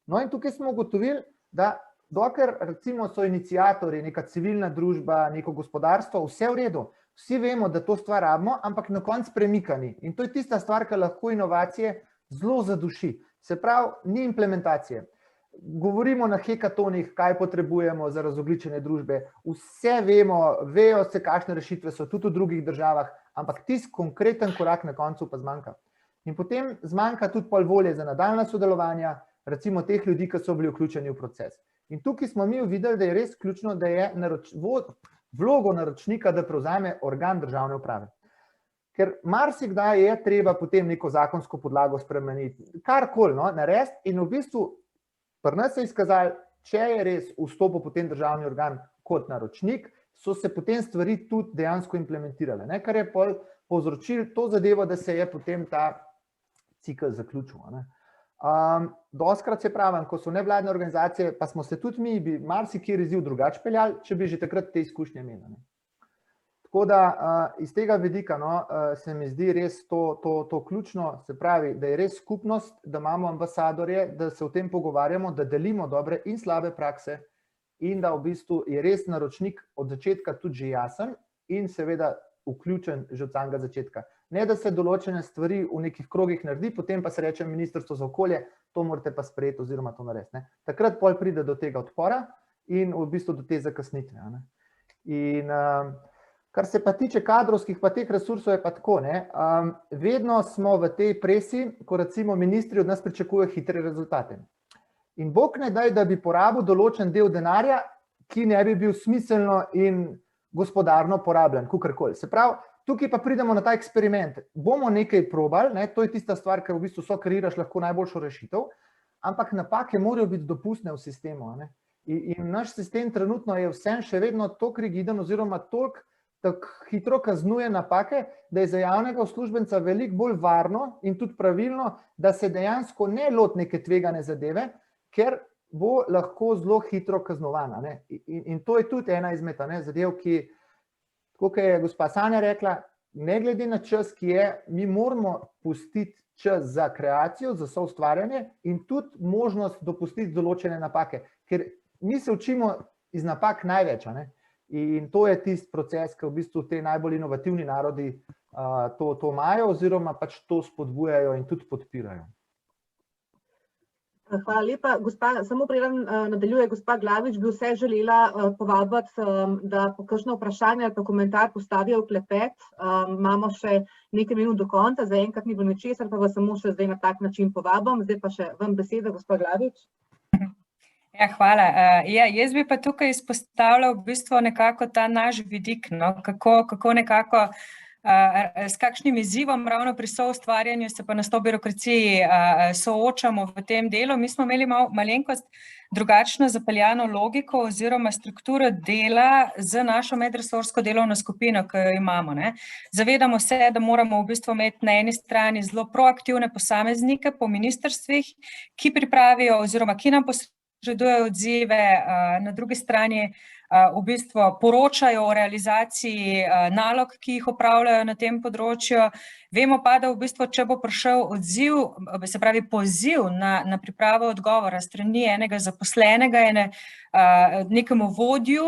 No in tukaj smo ugotovili, da dokler recimo so iniciatorji, neka civilna družba, neko gospodarstvo, vse v redu, vsi vemo, da to stvar rabimo, ampak na koncu premikani. In to je tista stvar, ki lahko inovacije zelo zaduši. Se pravi, ni implementacije. Govorimo na hekatonih, kaj potrebujemo za razogljičenje družbe. Vse vemo, vejo se, kakšne rešitve so tudi v drugih državah, ampak tisti konkreten korak na koncu pa zmanjka. In potem zmanjka tudi pol volje za nadaljnja sodelovanja, recimo teh ljudi, ki so bili vključeni v proces. In tukaj smo mi videli, da je res ključno, da je vlogo naročnika, da prevzame organ državne uprave. Ker marsikdaj je treba potem neko zakonsko podlago spremeniti, karkoli narediti in v bistvu pri nas se je izkazalo, če je res vstopil potem državni organ kot naročnik, so se potem stvari tudi dejansko implementirale, kar je povzročilo to zadevo, da se je potem ta cikel zaključil. Doskrat se pravim, ko so nevladne organizacije, pa smo se tudi mi, bi marsikjer izziv drugače peljali, če bi že takrat te izkušnje imeli. Tako da iz tega vidika se mi zdi res to ključno, se pravi, da je res skupnost, da imamo ambasadorje, da se o tem pogovarjamo, da delimo dobre in slabe prakse in da v bistvu je res naročnik od začetka tudi že jasen in seveda vključen že od samega začetka. Ne, da se določene stvari v nekih krogih naredi, potem pa se reče Ministrstvo za okolje, to morate pa sprejeti oziroma to narediti. Takrat pol pride do tega odpora in v bistvu do te zakasnitve. In kar se pa tiče kadrovskih pa teh resursov je pa tako, vedno smo v tej presi, ko recimo ministri od nas pričakujejo hitre rezultate. In Bog ne daj, da bi porabil določen del denarja, ki ne bi bil smiselno in gospodarno porabljen, kakorkoli. Se pravi, tukaj pa pridemo na ta eksperiment. Bomo nekaj probali, to je tista stvar, ker v bistvu sokreiraš lahko najboljšo rešitev, ampak napake morajo biti dopustne v sistemu. In naš sistem trenutno je vsem še vedno toliko rigiden oziroma toliko tako hitro kaznuje napake, da je za javnega uslužbenca veliko bolj varno in tudi pravilno, da se dejansko ne loti neke tvegane zadeve, ker bo lahko zelo hitro kaznovana. Ne? In to je tudi ena izmed zadev, ki, kot je gospa Sanja rekla, ne glede na čas, ki je, mi moramo pustiti čas za kreacijo, za soustvarjanje in tudi možnost dopustiti določene napake, ker mi se učimo iz napak največ, ne? In to je tisti proces, ki v bistvu te najbolj inovativni narodi to imajo oziroma pač to spodbujajo in tudi podpirajo. Hvala lepa. Gospa, samo preden nadaljuje gospa Glavič, bi vse želela povabiti, da po kakšno vprašanje ali pa komentar postavijo v klepet. Imamo še nekaj minut do konca, zaenkrat ni bilo ničesar, pa vas samo še zdaj na tak način povabim. Zdaj pa še vam beseda, gospa Glavič. Ja, hvala. Jaz bi pa tukaj izpostavila v bistvu nekako ta naš vidik, no, kako nekako s kakšnim izzivom ravno pri soustvarjanju se pa na to birokraciji soočamo v tem delu. Mi smo imeli malenkost drugačno zapeljano logiko oziroma strukturo dela z našo medresorsko delovno skupino, ki jo imamo. Ne. Zavedamo se, da moramo v bistvu imeti na eni strani zelo proaktivne posameznike po ministrstvih, ki pripravijo oziroma ki nam posredujejo odzive, na drugi strani v bistvu poročajo o realizaciji nalog, ki jih opravljajo na tem področju. Vemo pa, da v bistvu, če bo prišel odziv, se pravi poziv na pripravo odgovora strani enega zaposlenega, nekemu vodju,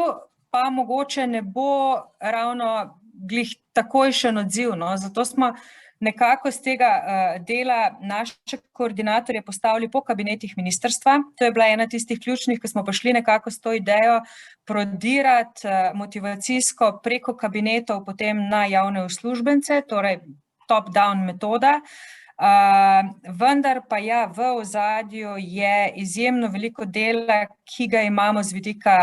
pa mogoče ne bo ravno glih takojšen odziv. No? Zato smo nekako z tega dela naše koordinatorje postavili po kabinetih ministrstva. To je bila ena tistih ključnih, ki smo pa šli nekako s to idejo prodirati motivacijsko preko kabinetov potem na javne uslužbence, torej top-down metoda. Vendar pa ja, v ozadju je izjemno veliko dela, ki ga imamo z vidika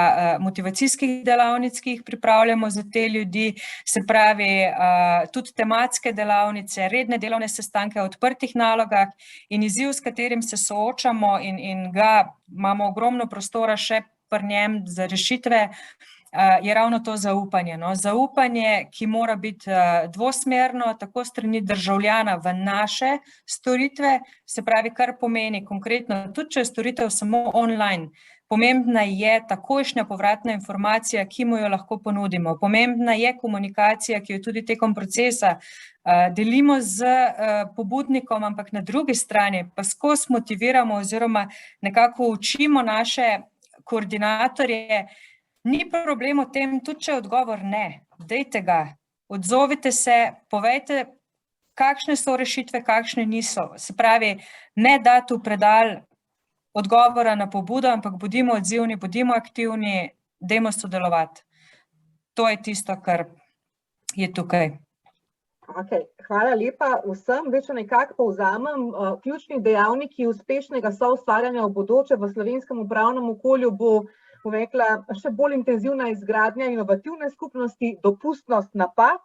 motivacijskih delavnic, ki jih pripravljamo za te ljudi, se pravi tudi tematske delavnice, redne delovne sestanke o odprtih nalogah in izziv, s katerim se soočamo in ga imamo ogromno prostora še pri njem za rešitve, je ravno to zaupanje. No? Zaupanje, ki mora biti dvosmerno, tako strani državljana v naše storitve, se pravi, kar pomeni konkretno, tudi če je storitev samo online, pomembna je takojšnja povratna informacija, ki mu jo lahko ponudimo. Pomembna je komunikacija, ki jo tudi tekom procesa delimo z pobudnikom, ampak na drugi strani pa skozi motiviramo oziroma nekako učimo naše koordinatorje. Ni problem v tem, tudi če je odgovor ne, dajte ga, odzovite se, povejte, kakšne so rešitve, kakšne niso. Se pravi, ne dati v predal odgovora na pobudo, ampak bodimo odzivni, bodimo aktivni, dajmo sodelovati. To je tisto, kar je tukaj. Okay. Hvala lepa vsem. Če nekako povzamem, ključni dejavniki uspešnega soustvarjanja v bodoče v slovenskem upravnem okolju bo še bolj intenzivna izgradnja inovativne skupnosti, dopustnost napak,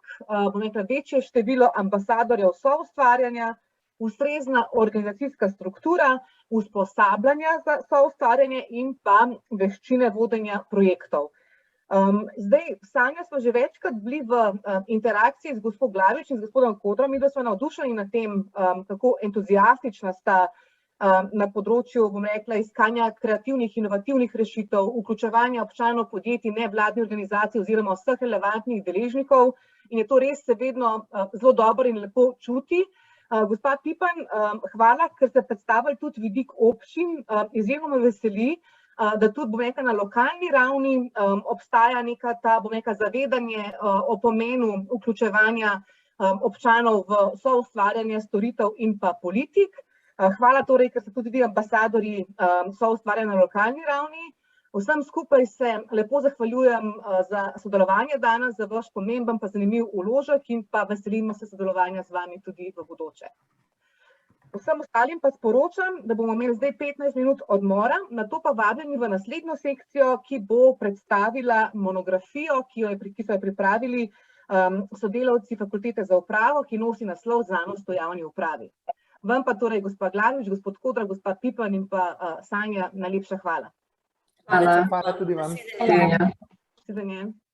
večje število ambasadorjev soustvarjanja, ustrezna organizacijska struktura, usposabljanja za soustvarjanje in pa veščine vodenja projektov. Zdaj, Sanja, smo že večkrat bili v interakciji z gospod Glavič in z gospodom Kodrom, mi da smo navdušeni nad tem, kako entuzijastična sta na področju, iskanja kreativnih, inovativnih rešitev, vključevanja občanov, podjetij, nevladnih organizacij oziroma vseh relevantnih deležnikov in je to res se vedno zelo dobro in lepo čuti. Gospa Pipan, hvala, ker ste predstavili tudi vidik občin. Izjemno me veseli, da tudi na lokalni ravni obstaja neka ta zavedanje o pomenu vključevanja občanov v soustvarjanje storitev in pa politik. Hvala torej, ker ste tudi vi ambasadorji soustvarjanja na lokalni ravni. Vsem skupaj se lepo zahvaljujem za sodelovanje danes, za vaš pomemben pa zanimiv vložek in pa veselimo se sodelovanja z vami tudi v bodoče. Vsem ostalim pa sporočam, da bomo imeli zdaj 15 minut odmora, nato pa vabljeni v naslednjo sekcijo, ki bo predstavila monografijo, ki so jo pripravili sodelavci Fakultete za upravo, ki nosi naslov Znanost o javni upravi. Vam pa torej, gospa Glavič, gospod Kodra, gospa Pipan in pa Sanja, najlepša hvala. Hvala. Hvala tudi vam. Hvala. Nasvidenje.